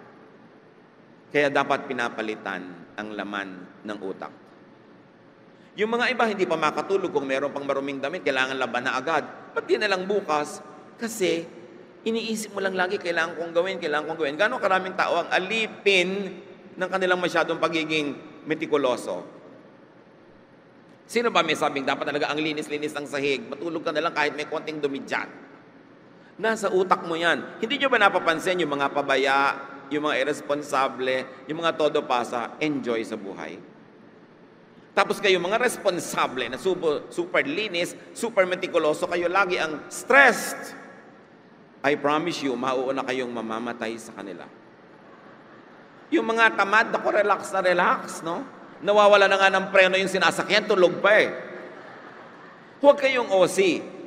Kaya dapat pinapalitan ang laman ng utak. Yung mga iba hindi pa makatulog kung meron pang maruming damit, kailangan laban na agad. Ba't di na lang bukas? Kasi iniisip mo lang lagi, kailangan kong gawin. Gano'ng karaming tao ang alipin ng kanilang masyadong pagiging metikuloso. Sino ba may sabing dapat talaga ang linis-linis ng sahig? Matulog ka na lang kahit may konting dumi dyan. Nasa utak mo yan. Hindi nyo ba napapansin yung mga pabaya, yung mga irresponsable, yung mga todo pasa, enjoy sa buhay? Tapos kayo mga responsable na super linis, super metikuloso, kayo lagi ang stressed. I promise you, mauuna kayong mamamatay sa kanila. Yung mga tamad, ako relax, no? Nawawala na nga ng preno yung sinasakyan, tulog pa eh. Huwag kayong OC.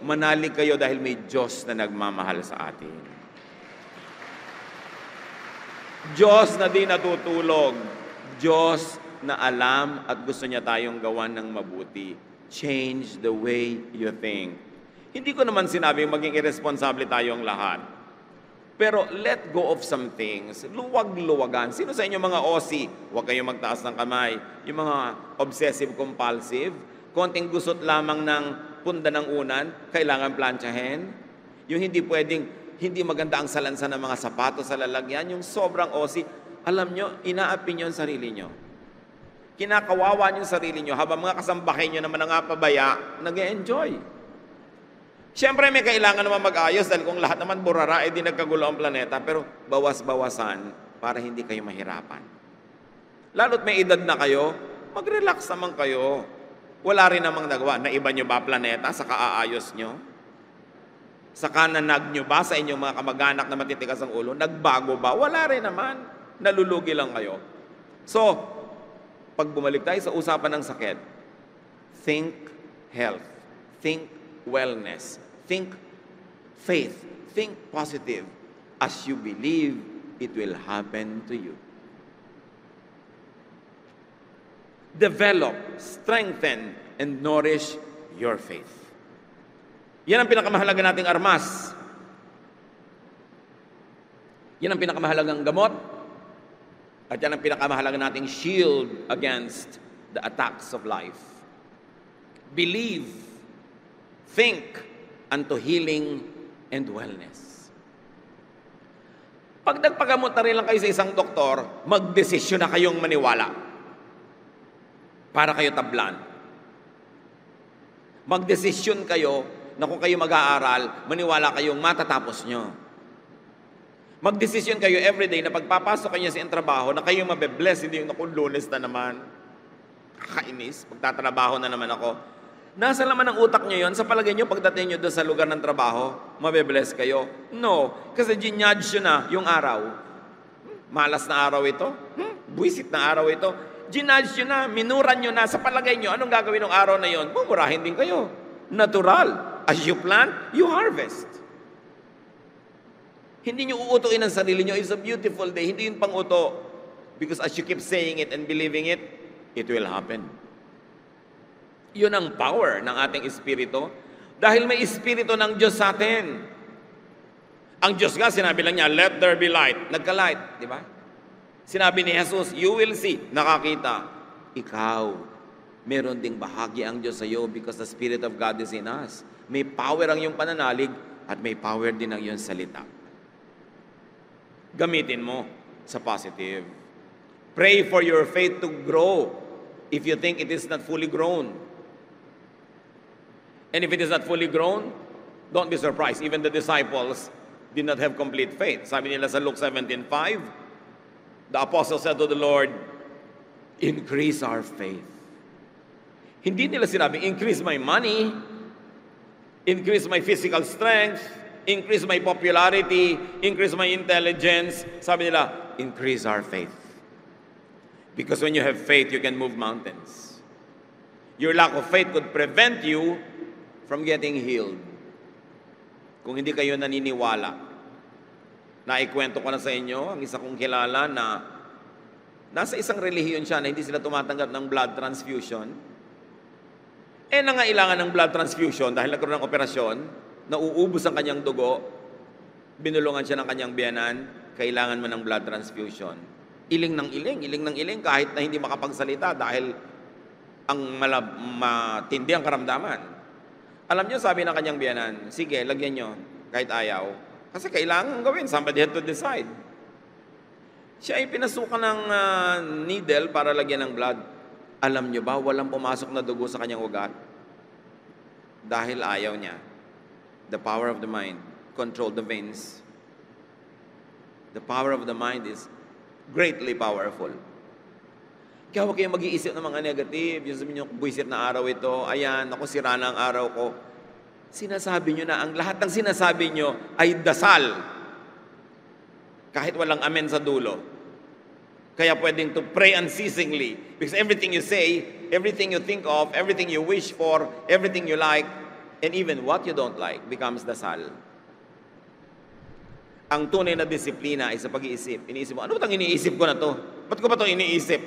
Manalig kayo dahil may Diyos na nagmamahal sa atin. Diyos na di natutulog. Diyos na alam at gusto niya tayong gawan ng mabuti. Change the way you think. Hindi ko naman sinabing maging irresponsible tayong lahat. Pero let go of some things. Luwag-luwagan. Sino sa inyo mga OC? Huwag kayong magtaas ng kamay. Yung mga obsessive-compulsive, konting gusot lamang ng punda ng unan, kailangan plantsahin. Yung hindi pwedeng, hindi maganda ang salansan ng mga sapatos sa lalagyan. Yung sobrang OC, alam nyo, inaapi nyo ang sarili nyo. Kinakawawa nyo ang sarili nyo habang mga kasambahay nyo naman ang pabaya, nag-e-enjoy. Siyempre may kailangan naman mag-ayos dahil kung lahat naman burara, di nagkagulo ang planeta, pero bawas-bawasan para hindi kayo mahirapan. Lalo't may edad na kayo, mag-relax naman kayo. Wala rin namang nagawa. Naiba nyo ba planeta sa kaaayos nyo? Sa kananag nyo ba sa inyong mga kamag-anak na matitigas ang ulo? Nagbago ba? Wala rin naman. Nalulugi lang kayo. So, pag bumalik tayo sa usapan ng sakit, think health, think wellness, think faith, think positive. As you believe, it will happen to you. Develop, strengthen, and nourish your faith. Yan ang pinakamahalaga nating armas. Yan ang pinakamahalagang gamot. At yan ang pinakamahalaga nating shield against the attacks of life. Believe, think unto healing and wellness. Pag nagpagamot na rin lang kayo sa isang doktor, magdesisyon na kayong maniwala para kayo tablan. Magdesisyon kayo na kung kayo mag-aaral, maniwala kayong matatapos nyo. Magdesisyon kayo everyday na pagpapasok kayo sa trabaho na kayong mabe-bless, hindi yung Lunes na naman. Kakainis, pagtatrabaho na naman ako. Nasa laman ng utak nyo yun, sa palagay nyo, pagdating nyo doon sa lugar ng trabaho, mabe-bless kayo. No, kasi ginudge nyo na yung araw. Malas na araw ito. Buwisit na araw ito. Ginudge nyo na, minuran nyo na, sa palagay nyo, anong gagawin ng araw na yun? Mumurahin din kayo. Natural. As you plant, you harvest. Hindi nyo uutuin ang sarili nyo, it's a beautiful day. Hindi yun pang-uto. Because as you keep saying it and believing it, it will happen. Yun ang power ng ating espiritu. Dahil may espiritu ng Diyos sa atin. Ang Diyos nga, sinabi lang niya, let there be light. Nagka-light, di ba? Sinabi ni Jesus, you will see. Nakakita. Ikaw, meron ding bahagi ang Diyos sa iyo because the Spirit of God is in us. May power ang iyong pananalig at may power din ang iyong salita. Gamitin mo sa positive. Pray for your faith to grow if you think it is not fully grown. And if it is not fully grown, don't be surprised. Even the disciples did not have complete faith. Sabi nila sa Luke 17:5, the apostle said to the Lord, increase our faith. Hindi nila sinabi, increase my money, increase my physical strength, increase my popularity, increase my intelligence. Sabi nila, increase our faith. Because when you have faith, you can move mountains. Your lack of faith could prevent you from getting healed. Kung hindi kayo naniniwala, naikwento ko na sa inyo, ang isa kong kilala na nasa isang relihiyon siya na hindi sila tumatanggap ng blood transfusion. Nangailangan ng blood transfusion dahil nagkaroon ng operasyon, nauubos ang kanyang dugo, binulungan siya ng kanyang biyanan, kailangan mo ng blood transfusion. Iling ng iling kahit na hindi makapagsalita dahil matindi ang karamdaman. Alam niyo, sabi ng kanyang biyanan, sige, lagyan niyo, kahit ayaw. Kasi kailangan gawin, somebody had to decide. Siya ay pinasukan ng needle para lagyan ng blood. Alam niyo ba, walang pumasok na dugo sa kanyang ugat? Dahil ayaw niya. The power of the mind controlled the veins. The power of the mind is greatly powerful. Kaya huwag kayong mag-iisip ng mga negative. Yung sabihin nyo, buwisit na araw ito. Ayan, ako sira na ang araw ko. Sinasabi nyo na, ang lahat ng sinasabi nyo ay dasal. Kahit walang amen sa dulo. Kaya pwedeng to pray unceasingly. Because everything you say, everything you think of, everything you wish for, everything you like, and even what you don't like, becomes dasal. Ang tunay na disiplina ay sa pag-iisip. Iniisip mo, ano ba itong iniisip ko na to? Ba't ko ba itong iniisip?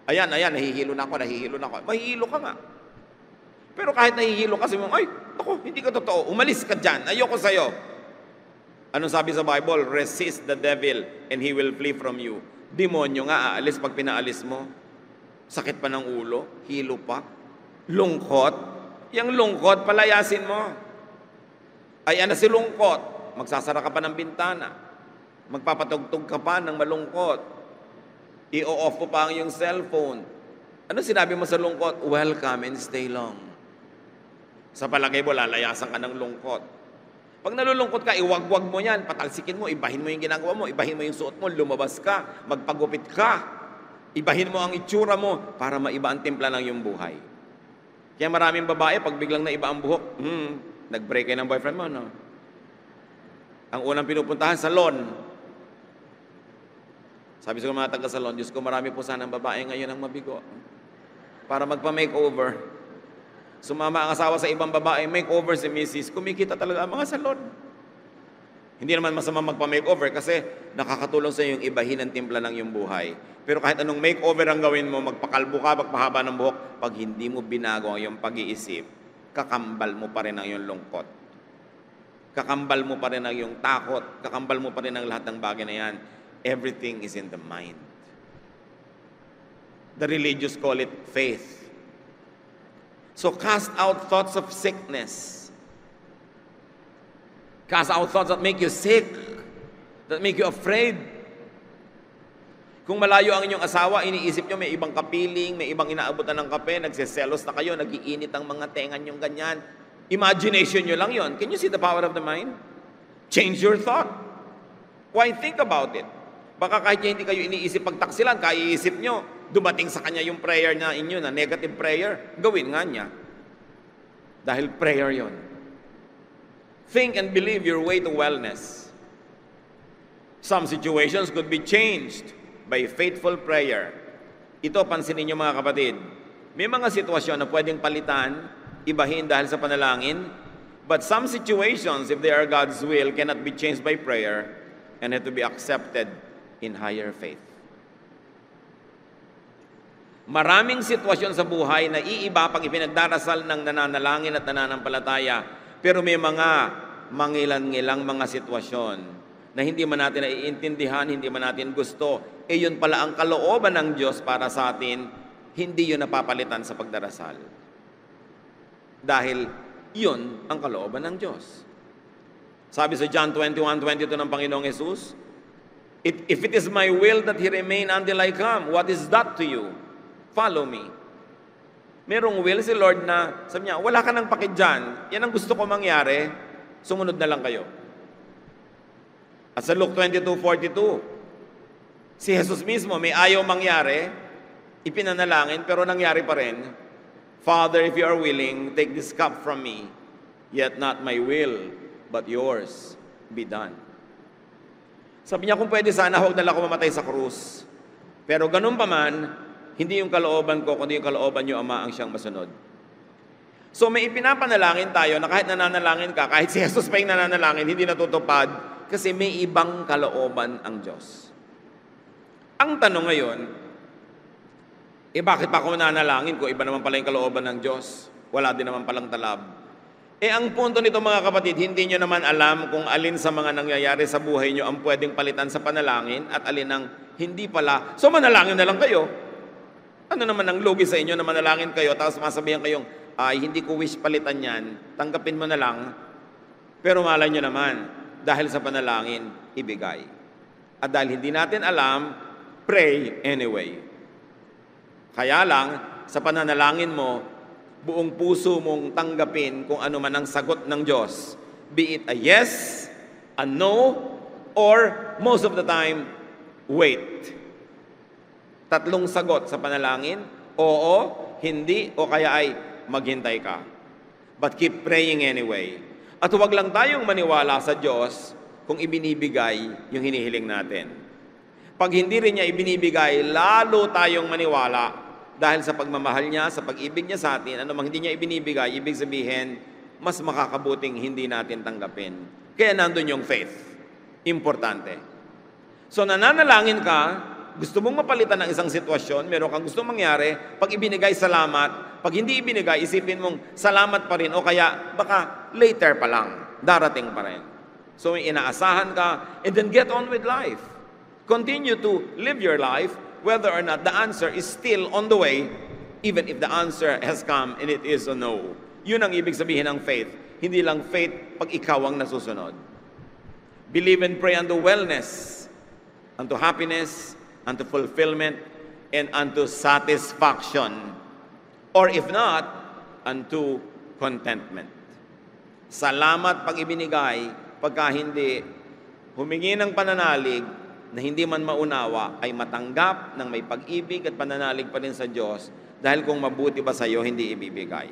Ayan, nahihilo na ako. Mahihilo ka nga. Pero kahit nahihilo ka, sabi mo, ay, ako, hindi ka totoo. Umalis ka dyan. Ayoko sa'yo. Anong sabi sa Bible? Resist the devil and he will flee from you. Demonyo nga, aalis pag pinaalis mo. Sakit pa ng ulo, hilo pa, lungkot. Yang lungkot, palayasin mo. Ay, si lungkot. Magsasara ka pa ng bintana. Magpapatugtog ka pa ng malungkot. I-off mo pa ang iyong cellphone. Ano sinabi mo sa lungkot? Welcome and stay long. Sa palagay mo, lalayasan ka ng lungkot. Pag nalulungkot ka, iwagwag mo yan, patalsikin mo, ibahin mo yung ginagawa mo, ibahin mo yung suot mo, lumabas ka, magpagupit ka. Ibahin mo ang itsura mo para maiba ang timpla ng iyong buhay. Kaya maraming babae, pag biglang naiba ang buhok, nag-break kayo ng boyfriend mo, no? Ang unang pinupuntahan, salon. Sabi sa mga taga-salon, Diyos ko, marami po sanang babae ngayon ang mabigo. Para magpa-makeover. Sumama ang asawa sa ibang babae, makeover si Mrs. Kumikita talaga ang mga salon. Hindi naman masama magpa-makeover kasi nakakatulong sa yung ibahin ang timpla ng iyong buhay. Pero kahit anong makeover ang gawin mo, magpakalbo ka, magpahaba ng buhok, pag hindi mo binago ang iyong pag-iisip, kakambal mo pa rin ang iyong lungkot. Kakambal mo pa rin ang iyong takot. Kakambal mo pa rin ang lahat ng bagay na yan. Everything is in the mind. The religious call it faith. So cast out thoughts of sickness. Cast out thoughts that make you sick, that make you afraid. Kung malayo ang inyong asawa, iniisip nyo may ibang kapiling, may ibang inaabutan ng kape, nagseselos na kayo, nagiinit ang mga tenga nyong ganyan. Imagination nyo lang yon. Can you see the power of the mind? Change your thought. Why think about it? Baka kahit hindi kayo iniisip pagtaksilan, kaiisip nyo, dumating sa kanya yung prayer na inyo, na negative prayer, gawin nga niya. Dahil prayer yon. Think and believe your way to wellness. Some situations could be changed by faithful prayer. Ito, pansinin nyo mga kapatid. May mga sitwasyon na pwedeng palitan, ibahin dahil sa panalangin, but some situations, if they are God's will, cannot be changed by prayer and have to be accepted in higher faith. Maraming sitwasyon sa buhay na iiba pag ipinagdarasal ng nananalangin at nananampalataya, pero may mga mangilan-ngilang mga sitwasyon na hindi man natin naiintindihan, hindi man natin gusto. Yun pala ang kalooban ng Diyos para sa atin, hindi yun napapalitan sa pagdarasal. Dahil yun ang kalooban ng Diyos. Sabi sa John 21:22 ng Panginoong Jesus, if it is my will that he remain until I come, what is that to you? Follow me. Merong will si Lord na, sabi niya, wala ka nang paki dyan. Yan ang gusto ko mangyari, sumunod na lang kayo. At sa Luke 22:42, si Jesus mismo may ayaw mangyari, ipinanalangin, pero nangyari pa rin. Father, if you are willing, take this cup from me, yet not my will, but yours be done. Sabi niya, kung pwede sana, huwag na lang ako mamatay sa krus. Pero ganun pa man, hindi yung kalooban ko, kundi yung kalooban niyo, Ama, ang siyang masunod. So may ipinapanalangin tayo na kahit nananalangin ka, kahit si Jesus pa yung nananalangin, hindi natutupad kasi may ibang kalooban ang Diyos. Ang tanong ngayon, bakit pa ako nananalangin ko? Iba naman pala yung kalooban ng Diyos. Wala din naman palang talab. Ang punto nito mga kapatid, hindi nyo naman alam kung alin sa mga nangyayari sa buhay nyo ang pwedeng palitan sa panalangin at alin ang hindi pala. So manalangin na lang kayo. Ano naman ang lugi sa inyo na manalangin kayo, tapos masabihan kayong, ay, hindi ko wish palitan yan, tanggapin mo na lang. Pero malay nyo naman, dahil sa panalangin, ibigay. At dahil hindi natin alam, pray anyway. Kaya lang, sa pananalangin mo, buong puso mong tanggapin kung ano man ang sagot ng Diyos. Be it a yes, a no, or most of the time, wait. 3 sagot sa panalangin, oo, hindi, o kaya ay maghintay ka. But keep praying anyway. At huwag lang tayong maniwala sa Diyos kung ibinibigay yung hinihiling natin. Pag hindi rin niya ibinibigay, lalo tayong maniwala dahil sa pagmamahal niya, sa pag-ibig niya sa atin, anumang hindi niya ibinibigay, ibig sabihin, mas makakabuting hindi natin tanggapin. Kaya nandun yung faith. Importante. So nananalangin ka, gusto mong mapalitan ng isang sitwasyon, meron kang gustong mangyari, pag ibinigay, salamat. Pag hindi ibinigay, isipin mong salamat pa rin o kaya baka later pa lang, darating pa rin. So inaasahan ka, and then get on with life. Continue to live your life, whether or not the answer is still on the way, even if the answer has come and it is a no. Yun ang ibig sabihin ng faith. Hindi lang faith pag ikaw ang nasusunod. Believe and pray unto wellness, unto happiness, unto fulfillment, and unto satisfaction. Or if not, unto contentment. Salamat pag ibinigay, pagka hindi, humingi ng pananalig na hindi man maunawa, ay matanggap ng may pag-ibig at pananalig pa rin sa Diyos, dahil kung mabuti ba sa iyo, hindi ibibigay.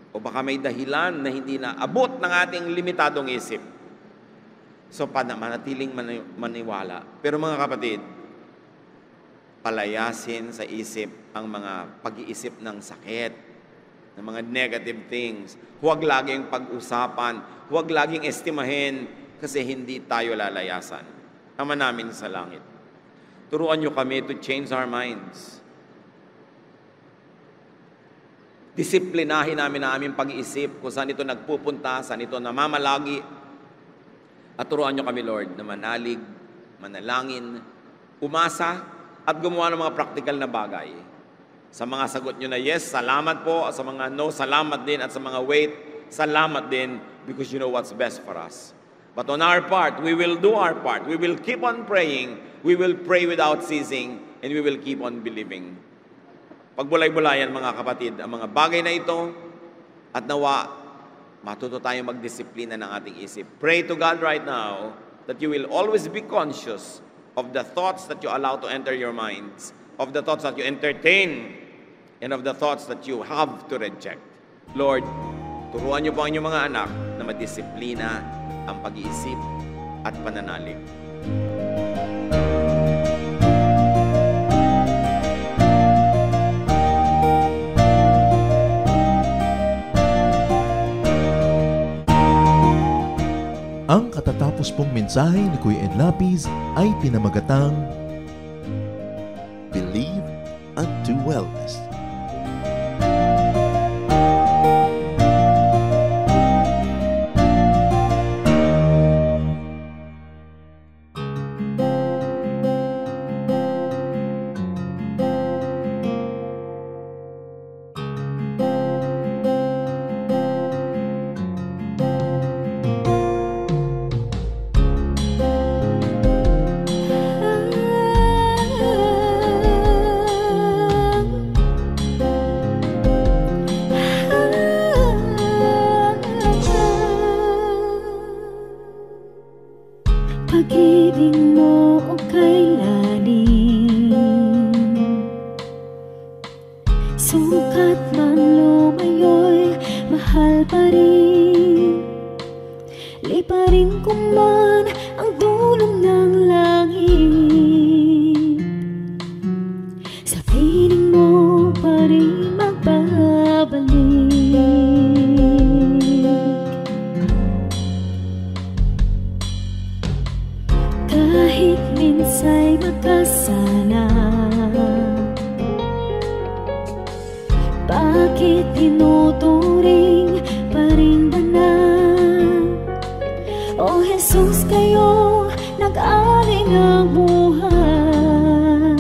O baka may dahilan na hindi na abot ng ating limitadong isip. So, manatiling maniwala. Pero mga kapatid, palayasin sa isip ang mga pag-iisip ng sakit, ng mga negative things. Huwag laging pag-usapan, huwag laging estimahin, kasi hindi tayo lalayasan. Ama namin sa langit, turuan niyo kami to change our minds. Disiplinahin namin ang aming pag-iisip kung saan ito nagpupunta, saan ito namamalagi. At turuan niyo kami, Lord, na manalig, manalangin, umasa, at gumawa ng mga praktikal na bagay. Sa mga sagot niyo na yes, salamat po. Sa mga no, salamat din. At sa mga wait, salamat din, because you know what's best for us. But on our part, we will do our part. We will keep on praying. We will pray without ceasing, and we will keep on believing. Pagbulay-bulayan, mga kapatid, ang mga bagay na ito, at nawa, matuto tayong magdisiplina ng ating isip. Pray to God right now that you will always be conscious of the thoughts that you allow to enter your minds, of the thoughts that you entertain, and of the thoughts that you have to reject. Lord, turuan niyo po ang inyong mga anak na madisiplina ang pag-iisip at pananalig. Ang katatapos pong mensahe ni Kuya Ed Lapis ay pinamagatang Believe unto wellness. Pag-ibig mo o kailanin, sukat man lumayo'y mahal pa rin. Liparin ko man ang dulong ng langit, sa piling mo pa rin magbabalik. Kahit minsa'y magkasala, bakit tinuturing pa rin banal? O Jesus, kayo nag-aring ang buhay,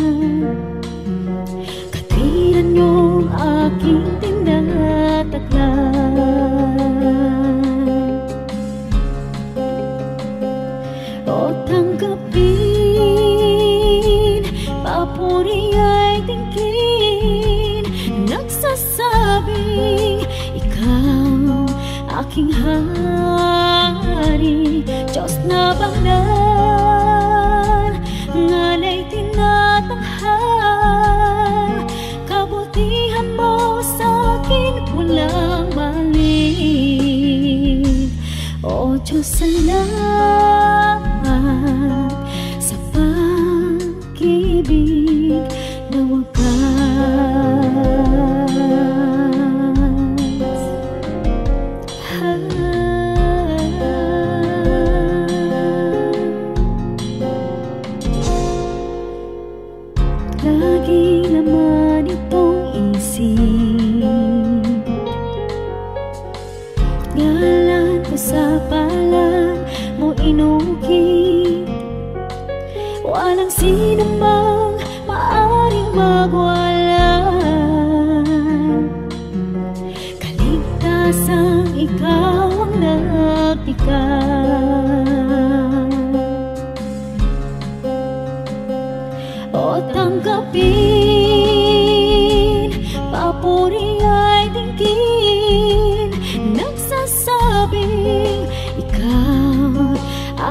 papuri ay tingin, nagsasabing ikaw aking hari. Diyos na banal, ngana'y tinatanghal, kabutihan mo sa'kin walang mali. O Diyos, salamat sa pag-ibig na wagas. Laging naman itong isip, ngalan ko sa palad mo inukit. Walang sino mang maaring magwala, kaligtasang ikaw ang nagtikas. O tanggapin, papuri ay tingin, nagsasabing ikaw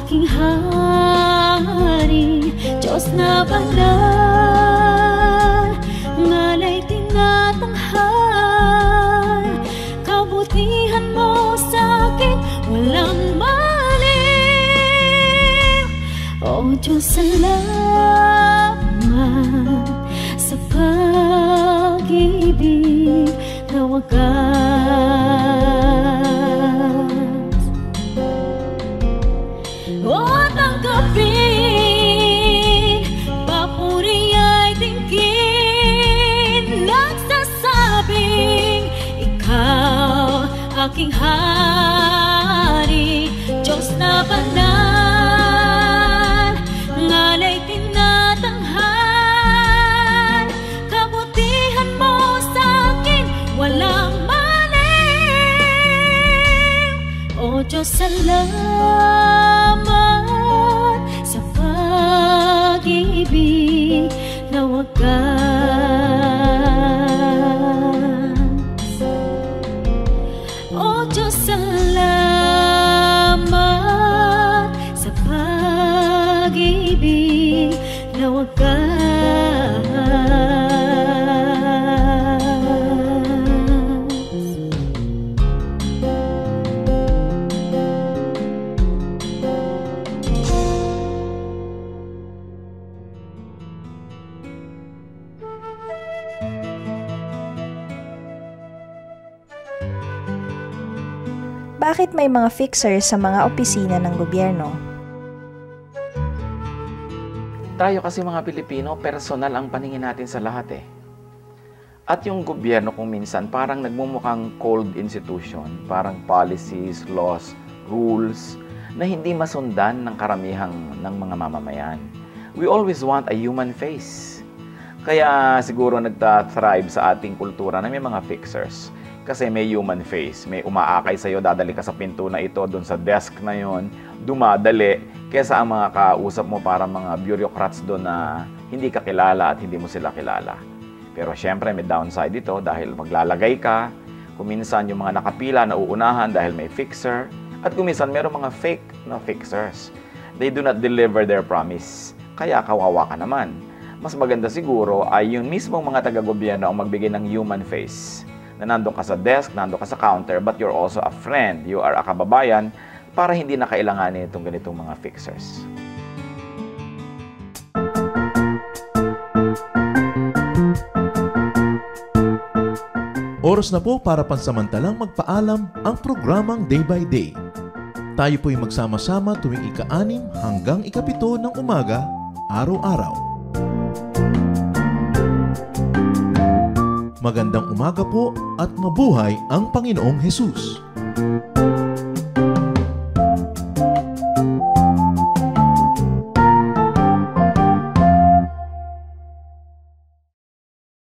aking hari. Diyos na banal, ngana'y tinatanghal, kabutihan mo sa'kin walang mali. O Diyos, salamat sa pag-ibig na wagas. O tanggapin, papuri ay tingin, nagsasabing ikaw aking hari. Diyos na banal, ngana'y tinatanghal, kabutihan mo sa'kin walang mali. O Diyos, salamat sa pag-ibig na wagas. O Diyos, salamat sa pag-ibig na wagas. Bakit may mga fixers sa mga opisina ng gobyerno? Tayo kasi mga Pilipino, personal ang paningin natin sa lahat eh. At yung gobyerno kung minsan parang nagmumukhang cold institution, parang policies, laws, rules na hindi masundan ng karamihang ng mga mamamayan. We always want a human face. Kaya siguro nagta-thrive sa ating kultura na may mga fixers. Kasi may human face, may umaakay sa'yo, dadali ka sa pinto na ito, doon sa desk na yon, dumadali, kesa ang mga kausap mo para mga bureaucrats doon na hindi ka kilala at hindi mo sila kilala. Pero syempre may downside dito dahil maglalagay ka, kuminsan yung mga nakapila na uunahan dahil may fixer, at kuminsan meron mga fake na fixers. They do not deliver their promise, kaya kawawa ka naman. Mas maganda siguro ay yung mismong mga taga-gobyerno ang magbigay ng human face. Na nandun ka sa desk, nandun ka sa counter, but you're also a friend, you are a kababayan, para hindi na kailanganin itong ganitong mga fixers. Oras na po para pansamantalang magpaalam ang programang Day by Day. Tayo po'y magsama-sama tuwing ika-6 hanggang ika-7 ng umaga, araw-araw. Magandang umaga po at mabuhay ang Panginoong Hesus!